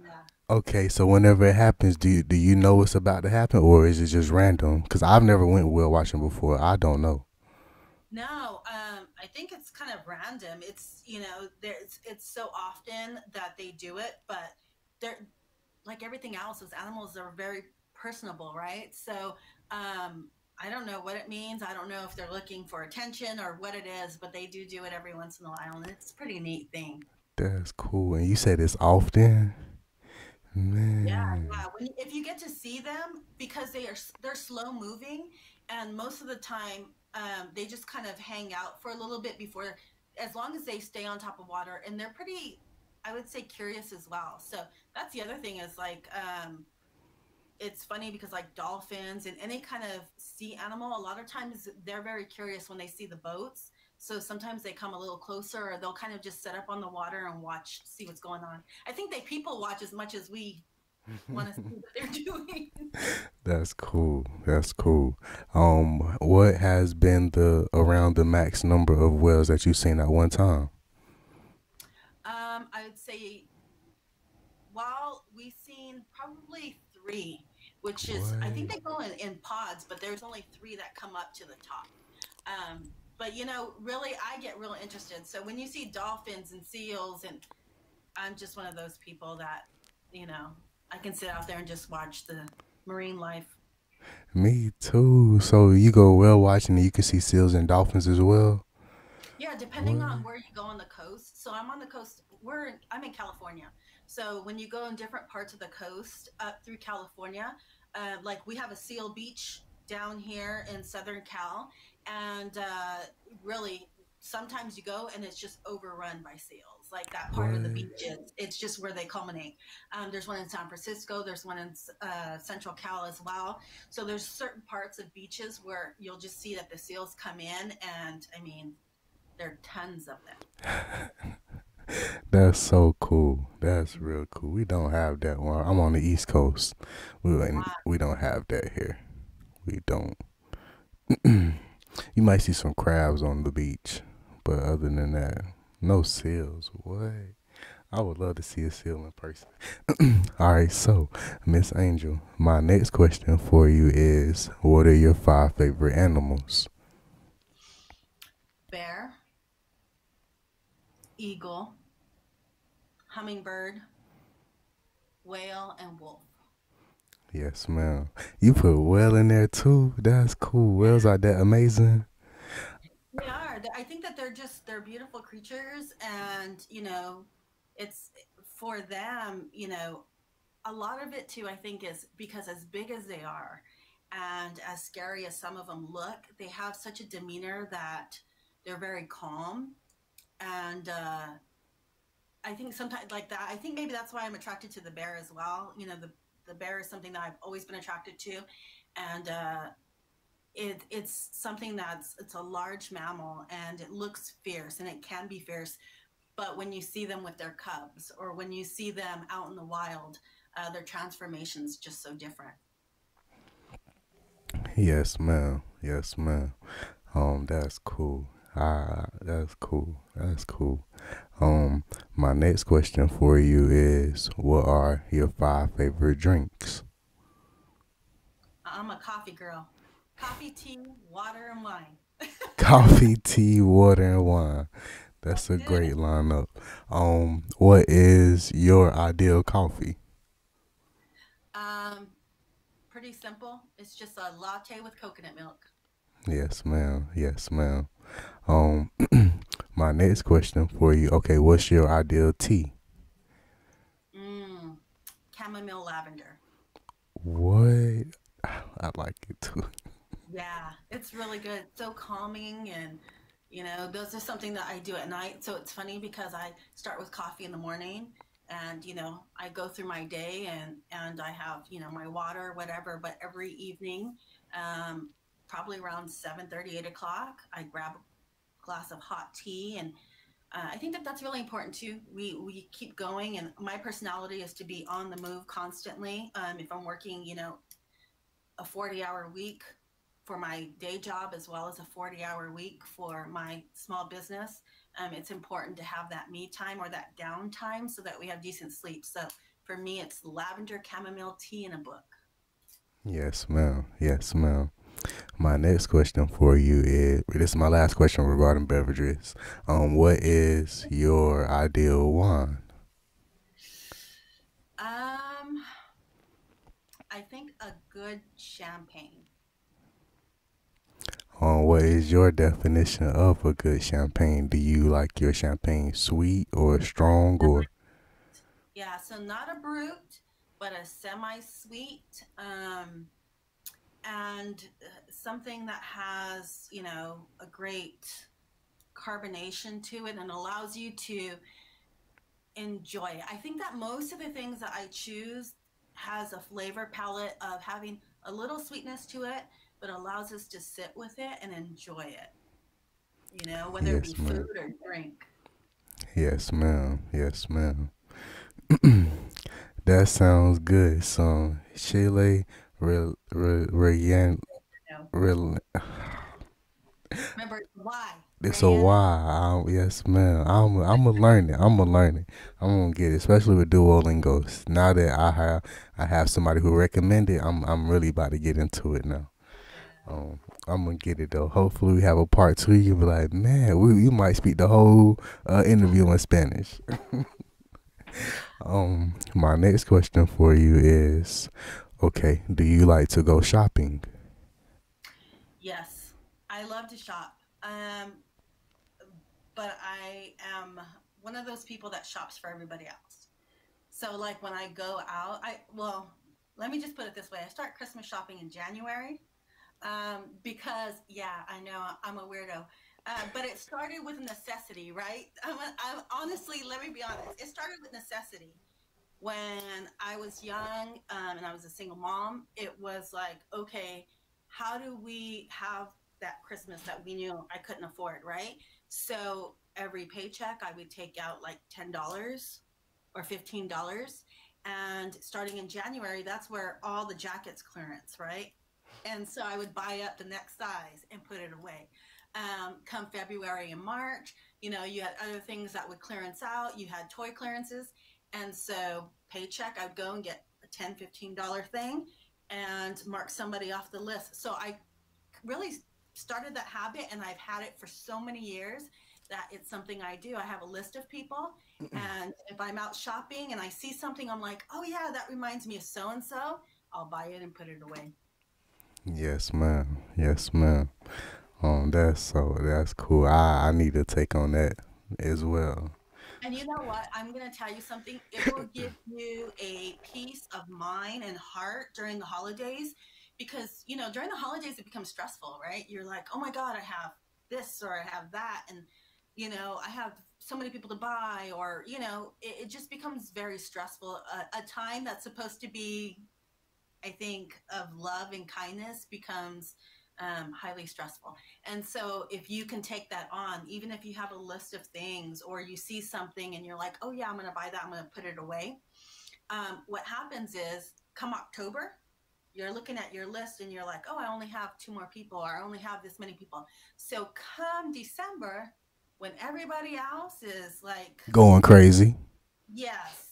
B: Yeah.
A: okay, so whenever it happens, do you know what's about to happen or is it just random? Cuz I've never went whale watching before. I don't know.
B: No, I think it's kind of random. It's so often that they do it, but they're like everything else. Those animals are very personable, right? So, I don't know what it means. I don't know if they're looking for attention or what it is, but they do it every once in a while, and it's a pretty neat thing.
A: That's cool. And you said it's often?
B: Yeah,
A: Man.
B: yeah. If you get to see them, because they're slow moving, and most of the time, they just kind of hang out for a little bit before, as long as they stay on top of water, and they're pretty, I would say, curious as well. So that's the other thing is like, it's funny because like dolphins and any kind of sea animal, a lot of times they're very curious when they see the boats. So sometimes they come a little closer, or they'll kind of just set up on the water and watch, see what's going on. I think they people watch as much as we want to see what they're doing.
A: That's cool. That's cool. What has been the around the max number of whales that you've seen at one time?
B: I would say, while we've seen probably three, which is, I think
A: What?
B: they go in pods, but there's only three that come up to the top. But really, I get real interested. So when you see dolphins and seals, and I'm just one of those people that, you know, I can sit out there and just watch the marine life.
A: Me too. So you go whale watching and you can see seals and dolphins as well?
B: Yeah, depending on
A: What?
B: where you go on the coast. So I'm on the coast. I'm in California. So when you go in different parts of the coast up through California, like we have a seal beach down here in Southern Cal, and really sometimes you go and it's just overrun by seals. Like that part of the
A: What?
B: beach is, it's just where they culminate. There's one in San Francisco. There's one in Central Cal as well. So there's certain parts of beaches where you'll just see that the seals come in, and I mean there are tons of them.
A: That's so cool. That's real cool. We don't have that one. I'm on the East Coast.
B: Wow.
A: We don't have that here. We don't. You might see some crabs on the beach, but other than that, no seals. What? I would love to see a seal in person. All right, so Miss Angel, my next question for you is: what are your five favorite animals?
B: Bear, eagle, hummingbird, whale, and wolf.
A: Yes, ma'am. You put whale in there too. That's cool. Whales are that amazing.
B: They are. I think that they're beautiful creatures, and it's for them. A lot of it too, I think, is because as big as they are, and as scary as some of them look, they have such a demeanor that they're very calm, and I think sometimes like that. I think maybe that's why I'm attracted to the bear as well. The bear is something that I've always been attracted to, and it's something it's a large mammal, and it looks fierce, and it can be fierce. But when you see them with their cubs, or when you see them out in the wild, their transformation's just so different.
A: Yes, ma'am. Yes, ma'am. That's cool. That's cool. That's cool. My next question for you is: what are your five favorite drinks?
B: I'm a coffee girl. Coffee, tea, water, and wine.
A: Coffee, tea, water, and wine. That's
B: That's
A: a
B: it.
A: great lineup. What is your ideal coffee?
B: Um, Pretty simple. It's just a latte with coconut milk.
A: Yes, ma'am. Yes, ma'am. Um, my next question for you. Okay, what's your ideal tea?
B: Mm, Chamomile lavender.
A: What? I like it too.
B: Yeah, it's really good. So calming, and those are something that I do at night. So it's funny because I start with coffee in the morning, and I go through my day, and I have, my water, whatever, but every evening, um probably around 7:30, 8 o'clock, I grab a glass of hot tea, and I think that that's really important too. We keep going, and my personality is to be on the move constantly. If I'm working, a 40-hour week for my day job, as well as a 40-hour week for my small business, it's important to have that me time or that downtime so that we have decent sleep. So for me, it's lavender, chamomile tea, and a book.
A: Yes, ma'am. Yes, ma'am. My next question for you is: this is my last question regarding beverages. What is your ideal wine?
B: Um, I think a good champagne.
A: What is your definition of a good champagne? Do you like your champagne sweet or strong or?
B: Yeah, so not a brute, but a semi-sweet, and something that has, a great carbonation to it and allows you to enjoy it. I think that most of the things that I choose has a flavor palette of having a little sweetness to it, but allows us to sit with it and enjoy it, whether it be
A: Yes,
B: food
A: ma'am.
B: or drink.
A: Yes, ma'am. Yes, ma'am. That sounds good. So Chile, real, real, real,
B: You know,
A: real.
B: remember why,
A: It's a
B: Rayanne?
A: why. Yes, ma'am. I'm gonna learn it. I'm gonna learn it. I'm gonna get it, especially with Duolingo. Now that I have somebody who recommended, I'm really about to get into it now.
B: Yeah.
A: Um, I'm gonna get it though. Hopefully, we have a part two. You can be like, man, we might speak the whole interview in Spanish. My next question for you is, okay, do you like to go shopping?
B: Yes, I love to shop. But I am one of those people that shops for everybody else. So like when I go out, let me just put it this way. I start Christmas shopping in January, because yeah, I know I'm a weirdo. But it started with necessity, right? I'm honestly, let me be honest. It started with necessity. When I was young, and I was a single mom, it was like, okay, how do we have that Christmas that we knew I couldn't afford, right? So every paycheck, I would take out like $10 or $15. And starting in January, that's where all the jackets clearance, right? And so I would buy up the next size and put it away. Come February and March, you had other things that would clearance out. You had toy clearances. And so paycheck, I'd go and get a $10, $15 thing and mark somebody off the list. So I really started that habit, and I've had it for so many years that it's something I do. I have a list of people, and if I'm out shopping and I see something, I'm like, oh yeah, that reminds me of so and so. I'll buy it and put it away.
A: Yes, ma'am. Yes, ma'am. That's cool. I need to take on that as well.
B: And you know what? I'm going to tell you something. It will give you a peace of mind and heart during the holidays because, during the holidays, it becomes stressful, right? You're like, oh my God, I have this or I have that. And, I have so many people to buy, or, it just becomes very stressful. A time that's supposed to be, I think, of love and kindness becomes highly stressful. And so, if you can take that on, even if you have a list of things or you see something and you're like, oh, yeah, I'm going to buy that, I'm going to put it away. What happens is, come October, you're looking at your list and you're like, oh, I only have two more people, or I only have this many people. So, come December, when everybody else is like,
A: Going crazy.
B: yes,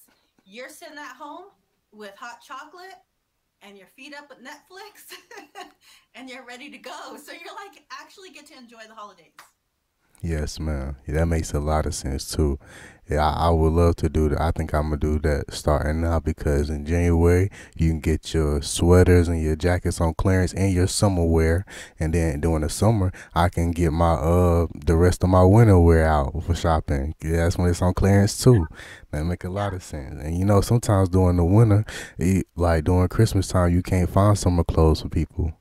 B: you're sitting at home with hot chocolate and your feet up with Netflix and you're ready to go. So you're like actually get to enjoy the holidays.
A: Yes, ma'am. Yeah, that makes a lot of sense too. Yeah, I would love to do that. I think I'm gonna do that starting now because in January you can get your sweaters and your jackets on clearance and your summer wear, and then during the summer I can get my the rest of my winter wear out for shopping. Yeah, that's when it's on clearance too. That make a lot
B: Yeah.
A: of sense. And sometimes during the winter, like during Christmas time, you can't find summer clothes for people.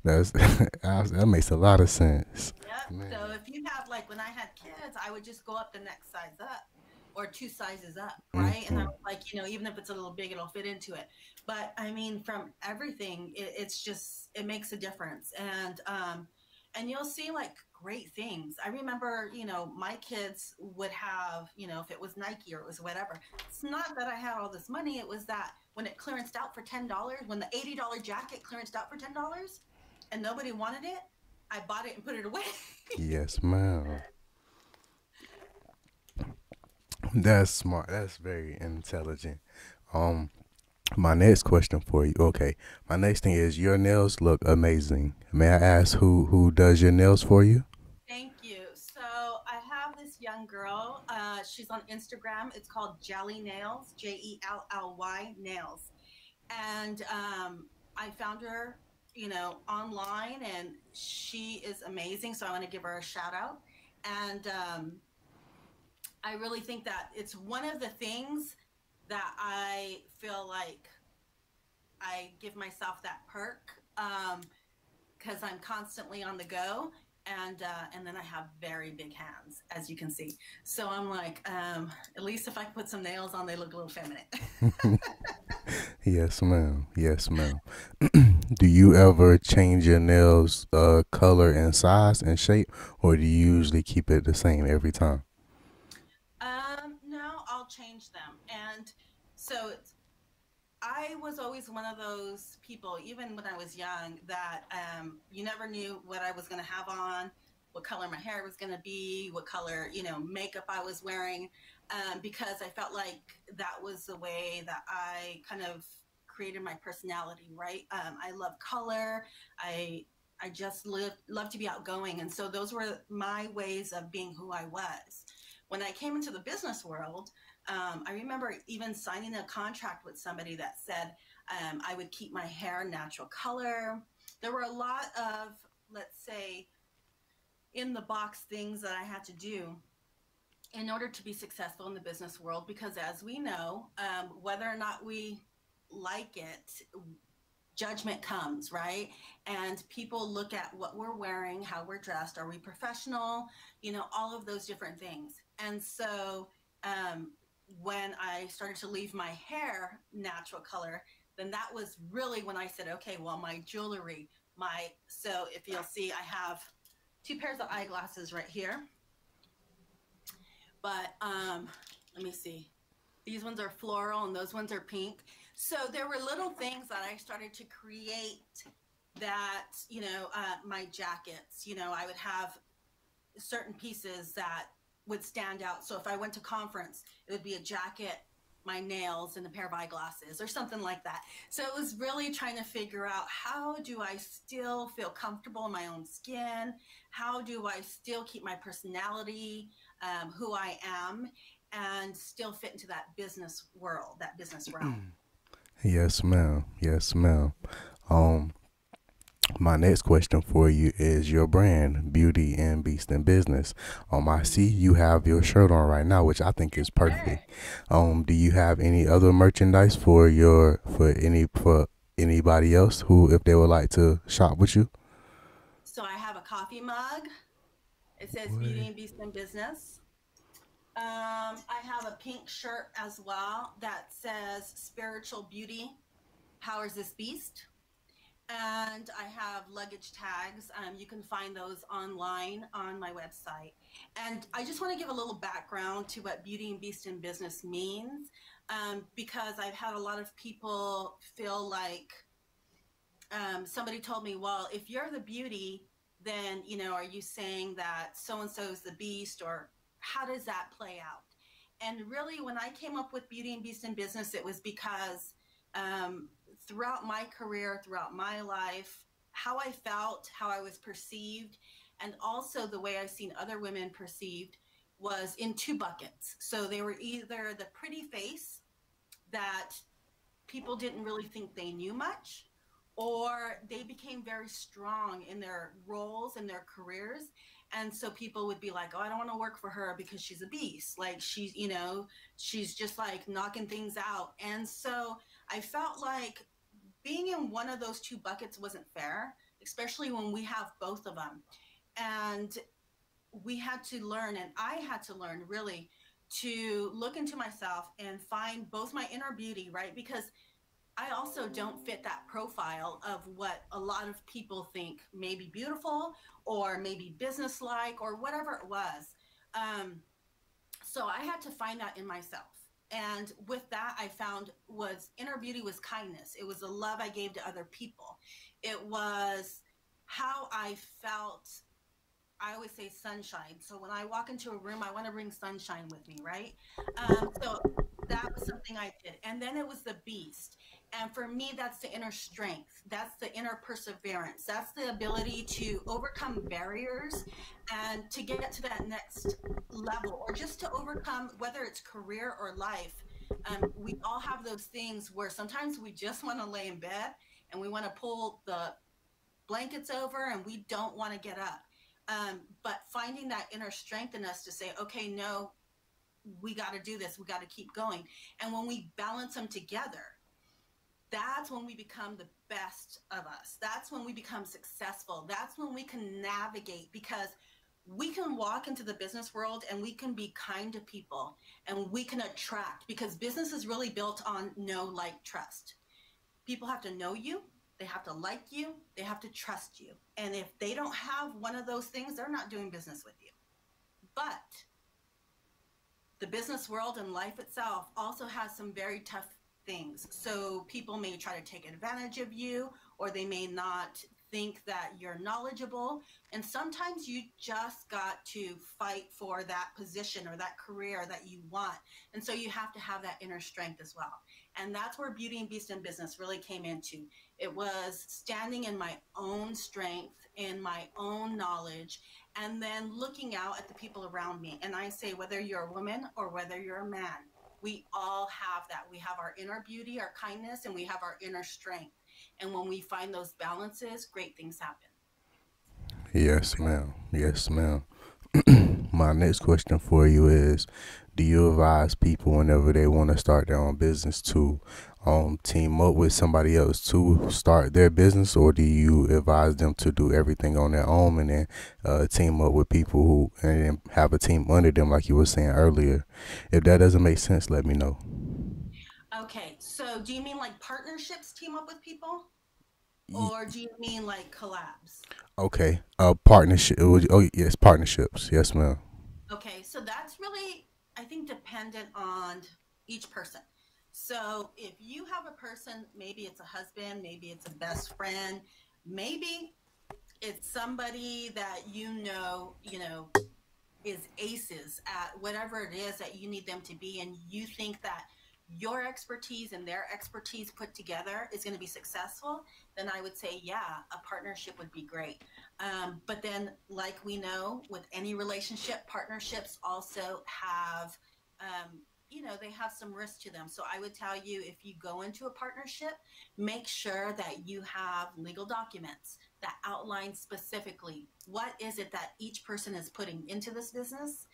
A: That's that makes a lot of sense.
B: Yep.
A: Man.
B: So if you have, like, when I had kids, I would just go up the next size up or two sizes up, right? And I
A: Hmm.
B: was like, even if it's a little big, it'll fit into it. But I mean, from everything, it's just it makes a difference. And you'll see like great things. I remember, my kids would have, if it was Nike or it was whatever. It's not that I had all this money. It was that when it clearanced out for $10, when the $80 jacket clearanced out for $10 and nobody wanted it, I bought it and put it away.
A: Yes, ma'am. That's smart. That's very intelligent. Um, my next question for you. Okay, my next thing is your nails look amazing. May I ask who does your nails for you?
B: Thank you. So I have this young girl. She's on Instagram. It's called Jelly Nails, Jelly Nails. And I found her online, and she is amazing. So I want to give her a shout out. And I really think that it's one of the things that I feel like I give myself that perk, because I'm constantly on the go. And then I have very big hands, as you can see. So I'm like, at least if I put some nails on, they look a little feminine.
A: Yes, ma'am. Yes, ma'am. Do you ever change your nails color and size and shape, or do you usually keep it the same every time?
B: No, I'll change them. And so I was always one of those people, even when I was young, that you never knew what I was going to have on, what color my hair was going to be, what color, makeup I was wearing, because I felt like that was the way that I kind of created my personality, right? I love color. I I just love to be outgoing, and so those were my ways of being who I was. When I came into the business world, I remember even signing a contract with somebody that said I would keep my hair natural color. There were a lot of, let's say, in the box things that I had to do in order to be successful in the business world, because as we know, whether or not we like it, judgment comes, right? And people look at what we're wearing, how we're dressed, are we professional, all of those different things. And so um, when I started to leave my hair natural color, then that was really when I said, okay, well, my jewelry, so if you'll see, I have two pairs of eyeglasses right here, but let me see. These ones are floral and those ones are pink. So there were little things that I started to create that, my jackets, I would have certain pieces that would stand out. So if I went to conference, it would be a jacket, my nails, and a pair of eyeglasses or something like that. So it was really trying to figure out, how do I still feel comfortable in my own skin? How do I still keep my personality, who I am, and still fit into that business world, that business realm?
A: Yes, ma'am. Yes, ma'am. Um, my next question for you is your brand, Beauty and Beast in Business. I see you have your shirt on right now, which I think is
B: Sure.
A: perfect. Do you have any other merchandise for anybody else who, if they would like to shop with you?
B: So I have a coffee mug. It says Beauty
A: What?
B: and Beast in Business. I have a pink shirt as well that says Spiritual Beauty Powers This Beast. And I have luggage tags. You can find those online on my website. And I just want to give a little background to what Beauty and Beast in Business means, because I've had a lot of people feel like, somebody told me, well, if you're the beauty, then, are you saying that so and so is the beast, or how does that play out? And really, when I came up with Beauty and Beast in Business, it was because um, throughout my career, throughout my life, how I felt, how I was perceived, and also the way I've seen other women perceived was in two buckets. So they were either the pretty face that people didn't really think they knew much, or they became very strong in their roles and their careers. And so people would be like, oh, I don't want to work for her because she's a beast. Like, she's just like knocking things out. And so I felt like being in one of those two buckets wasn't fair, especially when we have both of them. And we had to learn, and I had to learn really to look into myself and find both my inner beauty, right? Because I also don't fit that profile of what a lot of people think may be beautiful or maybe businesslike or whatever it was. Um, so I had to find that in myself. And with that, I found was inner beauty was kindness. It was the love I gave to other people. It was how I felt. I always say sunshine. So when I walk into a room, I want to bring sunshine with me, right? So that was something I did. And then it was the beast. And for me, that's the inner strength. That's the inner perseverance. That's the ability to overcome barriers and to get to that next level, or just to overcome, whether it's career or life. We all have those things where sometimes we just want to lay in bed and we want to pull the blankets over and we don't want to get up. But finding that inner strength in us to say, okay, no, we got to do this. We got to keep going. And when we balance them together, that's when we become the best of us. That's when we become successful. That's when we can navigate, because we can walk into the business world and we can be kind to people and we can attract, because business is really built on know, like, trust. People have to know you, they have to like you, they have to trust you. And if they don't have one of those things, they're not doing business with you. But the business world and life itself also has some very tough things. So people may try to take advantage of you, or they may not think that you're knowledgeable. And sometimes you just got to fight for that position or that career that you want. And so you have to have that inner strength as well. And that's where Beauty and Beast in Business really came into. It was standing in my own strength, in my own knowledge, and then looking out at the people around me. And I say, whether you're a woman or whether you're a man, we all have that. We have our inner beauty, our kindness, and we have our inner strength. And when we find those balances, great things happen.
A: Yes, ma'am. Yes, ma'am. My next question for you is, do you advise people whenever they want to start their own business to team up with somebody else to start their business, or do you advise them to do everything on their own and then team up with people who and then have a team under them, like you were saying earlier? If that doesn't make sense, let me know.
B: Okay, so do you mean like partnerships, team up with people?
A: Ye-
B: Or do you mean like collabs?
A: Okay, partnership. Oh, yes, partnerships. Yes, ma'am.
B: Okay, so that's really, I think, dependent on each person. So if you have a person, maybe it's a husband, maybe it's a best friend, maybe it's somebody that is aces at whatever it is that you need them to be, and you think that your expertise and their expertise put together is going to be successful, then I would say, yeah, a partnership would be great. But then, like we know, with any relationship, partnerships also have, they have some risk to them. So I would tell you, if you go into a partnership, make sure that you have legal documents that outline specifically what is it that each person is putting into this business,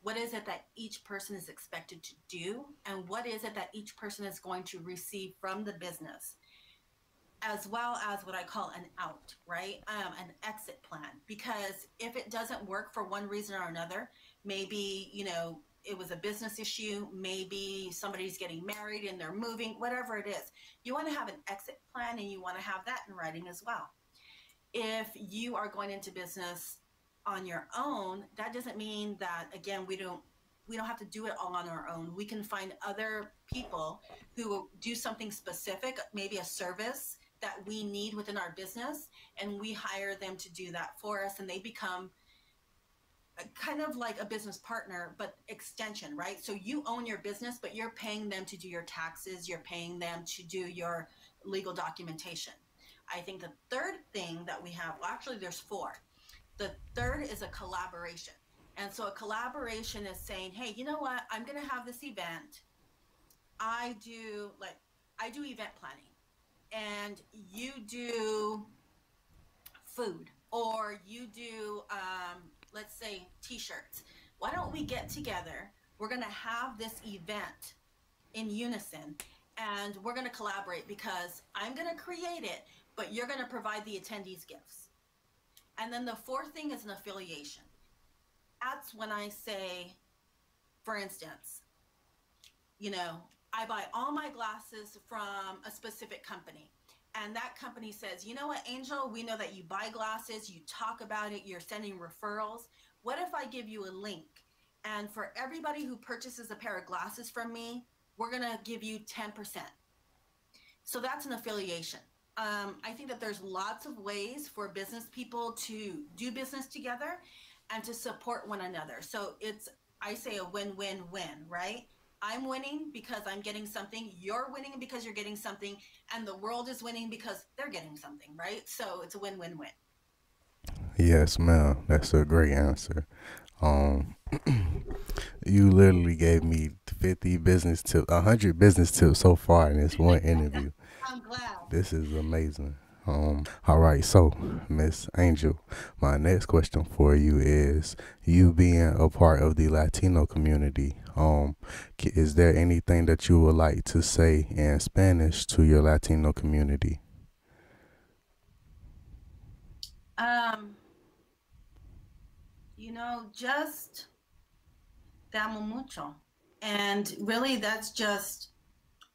B: what is it that each person is expected to do, and what is it that each person is going to receive from the business, as well as what I call an out, right? An exit plan. Because if it doesn't work for one reason or another, maybe, it was a business issue, maybe somebody's getting married and they're moving, whatever it is, you want to have an exit plan, and you want to have that in writing as well. If you are going into business on your own, that doesn't mean that, again, we don't have to do it all on our own. We can find other people who will do something specific, maybe a service that we need within our business, and we hire them to do that for us, and they become kind of like a business partner, but extension, right? So you own your business, but you're paying them to do your taxes, you're paying them to do your legal documentation. I think the third thing that we have, well, actually, there's four. The third is a collaboration. And so a collaboration is saying, hey, you know what? I'm going to have this event. I do event planning, and you do food, or you do, let's say, t-shirts. Why don't we get together? We're going to have this event in unison, and we're going to collaborate, because I'm going to create it, but you're going to provide the attendees gifts. And then the fourth thing is an affiliation. That's when I say, for instance, I buy all my glasses from a specific company. And that company says, you know what, Angel, we know that you buy glasses, you talk about it, you're sending referrals. What if I give you a link? And for everybody who purchases a pair of glasses from me, we're going to give you 10%. So that's an affiliation. I think that there's lots of ways for business people to do business together and to support one another. So I say a win-win-win, right? I'm winning because I'm getting something, you're winning because you're getting something, and the world is winning because they're getting something, right? So it's a win-win-win.
A: Yes, ma'am. That's a great answer. Um, you literally gave me 50 business tips, 100 business tips so far in this one interview.
B: I'm glad.
A: This is amazing. All right, so Miss Angel, my next question for you is: you being a part of the Latino community, is there anything that you would like to say in Spanish to your Latino community?
B: Um, just te amo mucho. And really, that's just,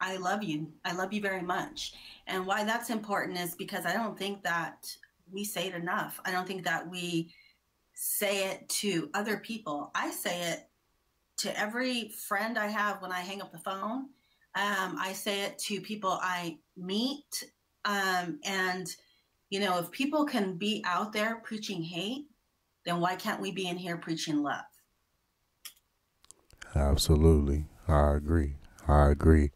B: I love you. I love you very much. And why that's important is because I don't think that we say it enough. I don't think that we say it to other people. I say it to every friend I have when I hang up the phone. I say it to people I meet. And, if people can be out there preaching hate, then why can't we be in here preaching love?
A: Absolutely, I agree. I agree.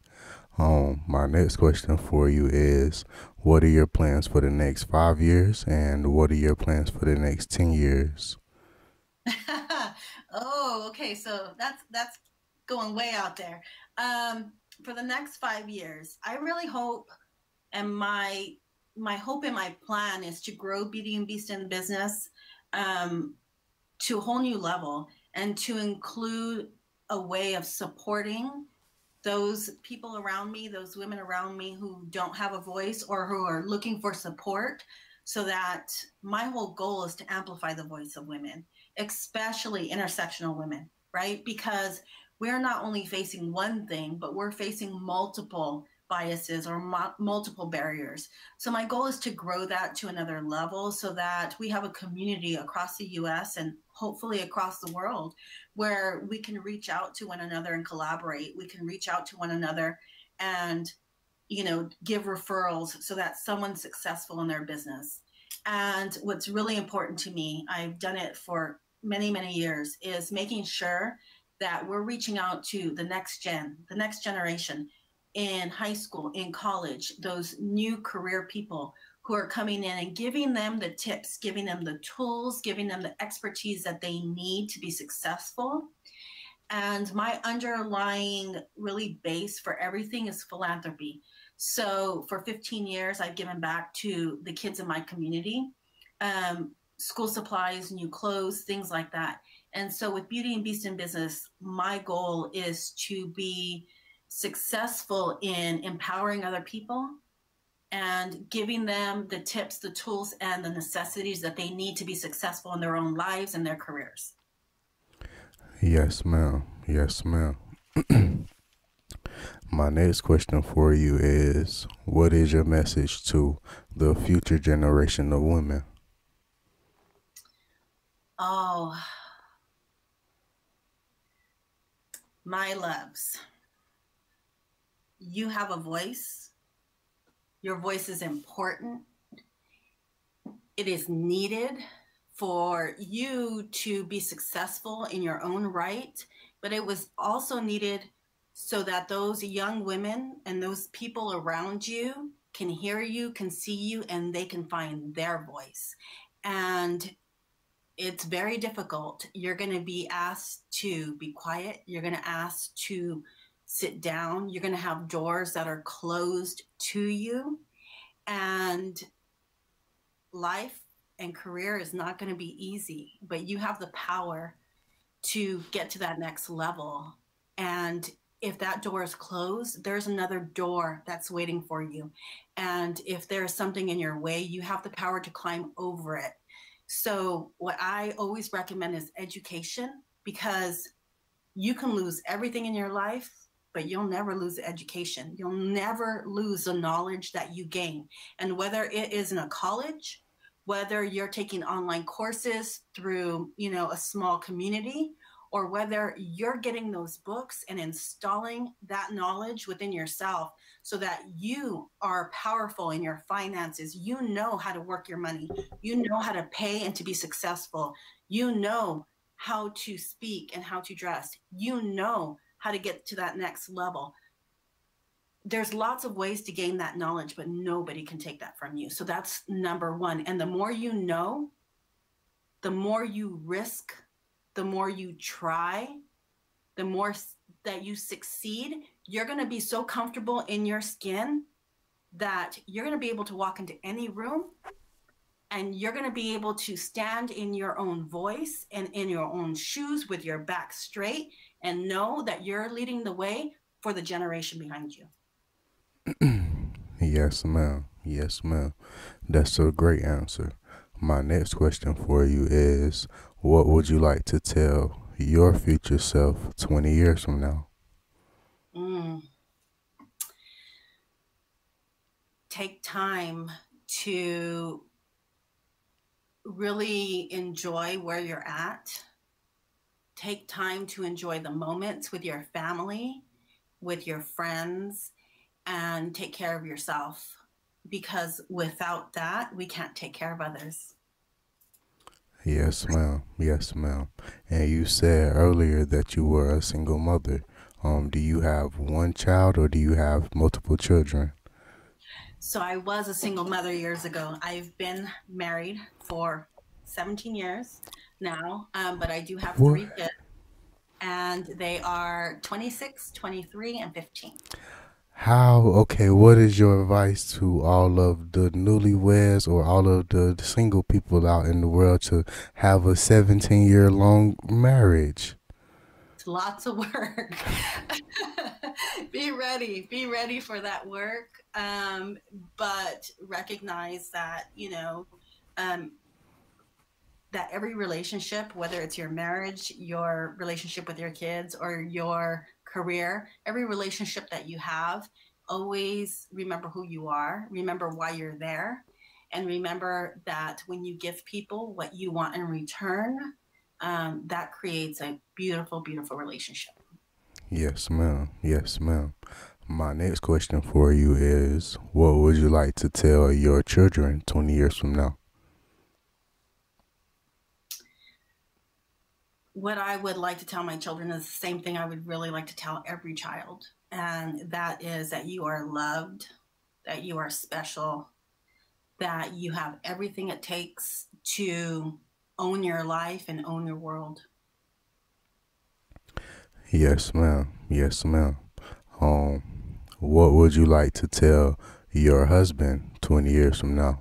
A: My next question for you is: what are your plans for the next 5 years, and what are your plans for the next 10 years?
B: Oh, okay. So that's going way out there. Um, for the next 5 years, I really hope, and my hope and my plan is to grow Beauty and Beast in business um, to a whole new level, and to include a way of supporting those people around me, those women around me who don't have a voice or who are looking for support, so that my whole goal is to amplify the voice of women, especially intersectional women, right? Because we're not only facing one thing, but we're facing multiple biases or multiple barriers. So my goal is to grow that to another level so that we have a community across the US and hopefully across the world where we can reach out to one another and collaborate. We can reach out to one another and, give referrals so that someone's successful in their business. And what's really important to me, I've done it for many, many years, is making sure that we're reaching out to the next generation in high school, in college, those new career people who are coming in and giving them the tips, giving them the tools, giving them the expertise that they need to be successful. And my underlying really base for everything is philanthropy. So for 15 years, I've given back to the kids in my community, school supplies, new clothes, things like that. And so with Beauty and Beast in Business, my goal is to be successful in empowering other people and giving them the tips, the tools, and the necessities that they need to be successful in their own lives and their careers.
A: Yes, ma'am. Yes, ma'am. My next question for you is: what is your message to the future generation of women?
B: Oh, my loves, you have a voice. Your voice is important. It is needed for you to be successful in your own right, but it was also needed so that those young women and those people around you can hear you, can see you, and they can find their voice. And it's very difficult. You're going to be asked to be quiet. You're going to ask to sit down. You're going to have doors that are closed to you. And life and career is not going to be easy, but you have the power to get to that next level. And if that door is closed, there's another door that's waiting for you. And if there's something in your way, you have the power to climb over it. So, what I always recommend is education, because you can lose everything in your life, but you'll never lose the education. You'll never lose the knowledge that you gain. And whether it is in a college, whether you're taking online courses through, a small community, or whether you're getting those books and installing that knowledge within yourself so that you are powerful in your finances. You know how to work your money. You know how to pay and to be successful. You know how to speak and how to dress. You know how to get to that next level. There's lots of ways to gain that knowledge, but nobody can take that from you. So that's number one. And the more you know, the more you risk, the more you try, the more that you succeed, you're going to be so comfortable in your skin that you're going to be able to walk into any room and you're going to be able to stand in your own voice and in your own shoes with your back straight and know that you're leading the way for the generation behind you.
A: Yes, ma'am. Yes, ma'am. That's a great answer. My next question for you is, what would you like to tell your future self 20 years from now?
B: Mm. Take time to really enjoy where you're at. Take time to enjoy the moments with your family, with your friends, and take care of yourself. Because without that, we can't take care of others.
A: Yes, ma'am. Yes, ma'am. And you said earlier that you were a single mother. Do you have one child or do you have multiple children?
B: So I was a single mother years ago. I've been married for 17 years now, but I do have
A: What?
B: 3 kids, and they are 26, 23, and 15.
A: Okay, what is your advice to all of the newlyweds or all of the single people out in the world to have a 17-year long marriage?
B: It's lots of work. Be ready for that work. But recognize that, um, that every relationship, whether it's your marriage, your relationship with your kids, or your career, every relationship that you have, always remember who you are, remember why you're there, and remember that when you give people what you want in return, that creates a beautiful, beautiful relationship.
A: Yes, ma'am. Yes, ma'am. My next question for you is, what would you like to tell your children 20 years from now?
B: What I would like to tell my children is the same thing I would really like to tell every child. And that is that you are loved, that you are special, that you have everything it takes to own your life and own your world.
A: Yes, ma'am. Yes, ma'am. Um, what would you like to tell your husband 20 years from now?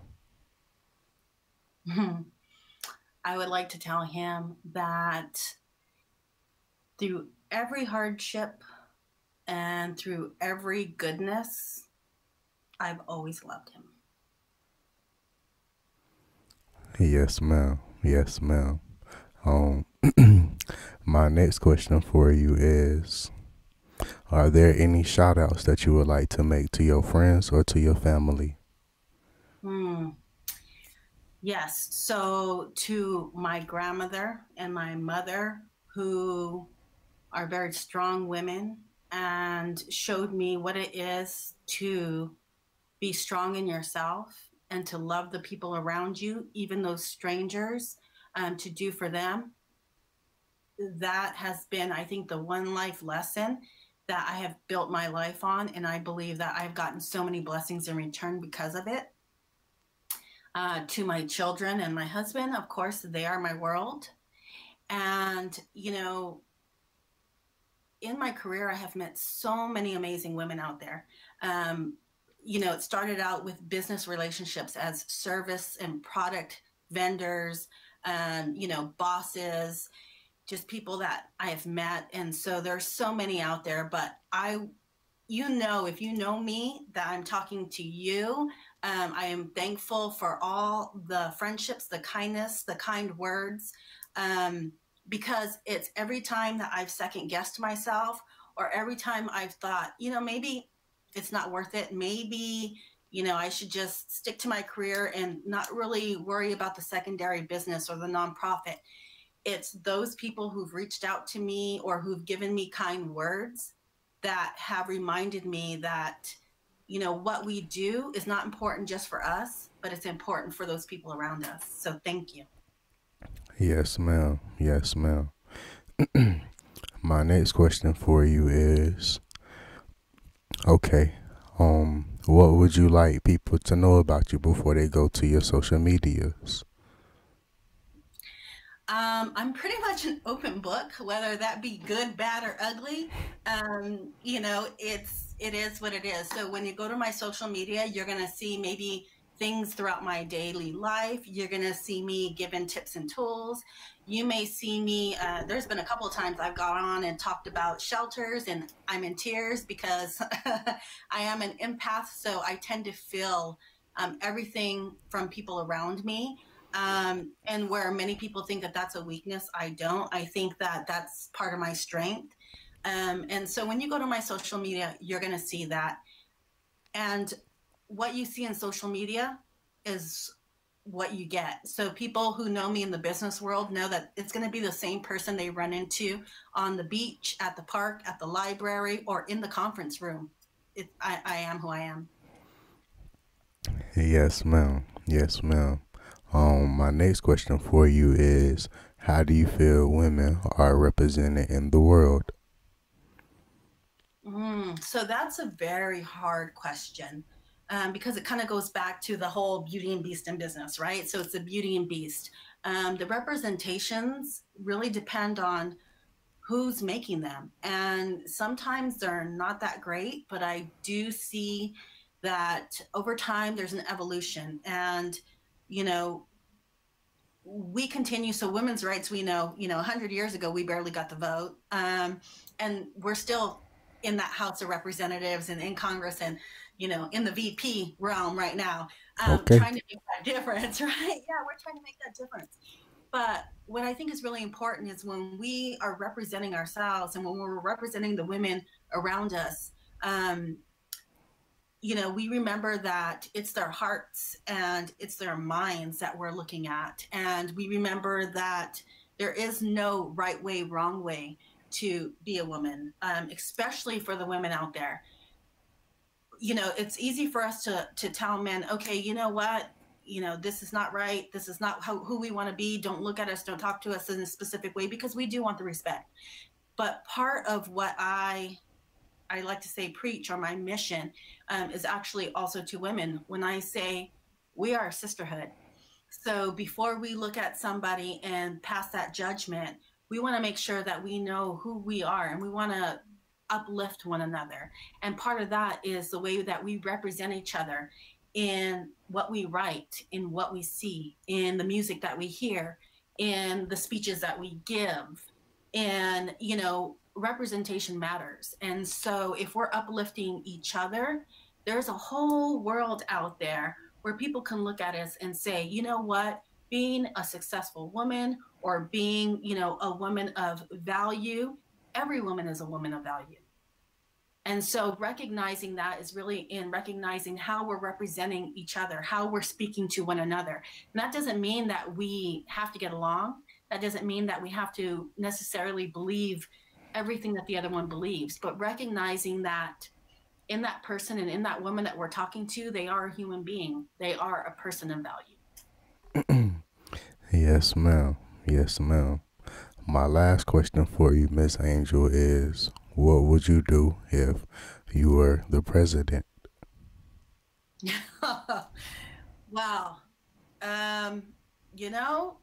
B: I would like to tell him that through every hardship and through every goodness, I've always loved him.
A: Yes, ma'am. Yes, ma'am. Um, my next question for you is, are there any shout outs that you would like to make to your friends or to your family?
B: Hmm. Yes. So, to my grandmother and my mother, who are very strong women and showed me what it is to be strong in yourself and to love the people around you, even those strangers, to do for them. That has been, I think, the one life lesson that I have built my life on. And I believe that I've gotten so many blessings in return because of it. To my children and my husband, of course, they are my world. And, in my career, I have met so many amazing women out there. Um, it started out with business relationships as service and product vendors, bosses, just people that I have met. And so there's so many out there, but if you know me, that I'm talking to you. I am thankful for all the friendships, the kindness, the kind words, um, because it's every time that I've second guessed myself, or every time I've thought, maybe it's not worth it. Maybe, I should just stick to my career and not really worry about the secondary business or the nonprofit. It's those people who've reached out to me or who've given me kind words that have reminded me that, what we do is not important just for us, but it's important for those people around us. So thank you.
A: Yes, ma'am. Yes, ma'am. My next question for you is, okay, what would you like people to know about you before they go to your social medias?
B: I'm pretty much an open book, whether that be good, bad, or ugly. it is what it is. So when you go to my social media, you're going to see maybe things throughout my daily life. You're going to see me giving tips and tools. You may see me, there's been a couple of times I've gone on and talked about shelters, and I'm in tears because I am an empath. So I tend to feel everything from people around me. And where many people think that that's a weakness, I don't. I think that that's part of my strength. And so when you go to my social media, you're going to see that. And what you see in social media is what you get. So people who know me in the business world know that it's going to be the same person they run into on the beach, at the park, at the library, or in the conference room. I am who I am.
A: Yes, ma'am. Yes, ma'am. My next question for you is, how do you feel women are represented in the world?
B: So that's a very hard question, because it kind of goes back to the whole beauty and beast in business, right? So it's the beauty and beast. The representations really depend on who's making them. And sometimes they're not that great, but I do see that over time there's an evolution. And, you know, we continue. So women's rights, we know, 100 years ago, we barely got the vote. And we're still in that House of Representatives and in Congress and, in the VP realm right now,
A: Okay.
B: trying to make that difference, right? Yeah, we're trying to make that difference. But what I think is really important is when we are representing ourselves and when we're representing the women around us, um, we remember that it's their hearts and it's their minds that we're looking at. And we remember that there is no right way, wrong way to be a woman, especially for the women out there. It's easy for us to tell men, okay, you know what? This is not right. This is not who we want to be. Don't look at us. Don't talk to us in a specific way, because we do want the respect. But part of what I like to say preach, or my mission, is actually also to women. When I say we are a sisterhood. So before we look at somebody and pass that judgment, we want to make sure that we know who we are, and we want to uplift one another. And part of that is the way that we represent each other in what we write, in what we see, in the music that we hear, in the speeches that we give. And, representation matters. And so if we're uplifting each other, there's a whole world out there where people can look at us and say, you know what, being a successful woman, or being, a woman of value, every woman is a woman of value. And so recognizing that is really in recognizing how we're representing each other, how we're speaking to one another. And that doesn't mean that we have to get along. That doesn't mean that we have to necessarily believe everything that the other one believes, but recognizing that in that person and in that woman that we're talking to, they are a human being. They are a person of value.
A: Yes, ma'am. Yes, ma'am. My last question for you, Miss Angel, is, what would you do if you were the president?
B: Wow. Um, you know,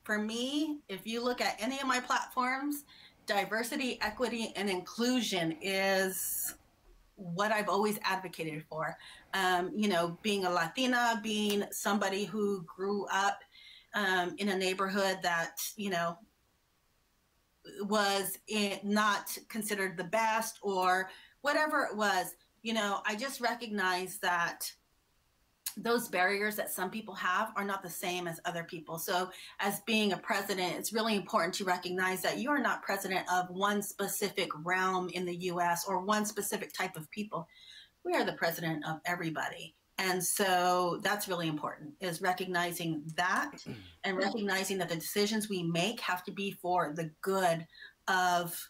B: for me, if you look at any of my platforms, diversity, equity, and inclusion is what I've always advocated for. Being a Latina, being somebody who grew up in a neighborhood that, was not considered the best, or whatever it was, I just recognize that those barriers that some people have are not the same as other people. So as being a president, it's really important to recognize that you are not president of one specific realm in the US or one specific type of people. We are the president of everybody. And so that's really important, is recognizing that, and recognizing that the decisions we make have to be for the good of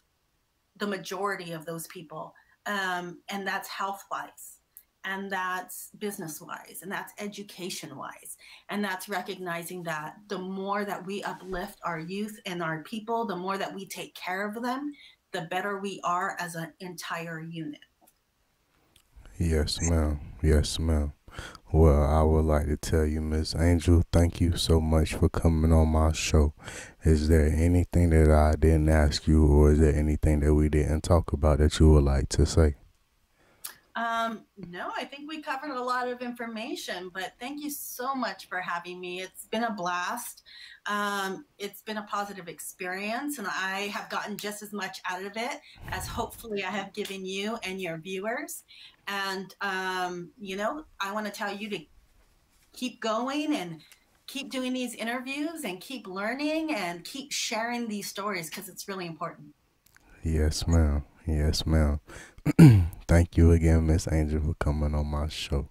B: the majority of those people. And that's health wise, and that's business wise, and that's education wise. And that's recognizing that the more that we uplift our youth and our people, the more that we take care of them, the better we are as an entire unit.
A: Yes, ma'am. Yes, ma'am. Well, I would like to tell you, Miss Angel, thank you so much for coming on my show. Is there anything that I didn't ask you, or is there anything that we didn't talk about that you would like to say?
B: No, I think we covered a lot of information, but thank you so much for having me. It's been a blast. It's been a positive experience, and I have gotten just as much out of it as hopefully I have given you and your viewers. And, I want to tell you to keep going and keep doing these interviews and keep learning and keep sharing these stories because it's really important.
A: Yes, ma'am. Yes, ma'am. Thank you again, Miss Angel, for coming on my show.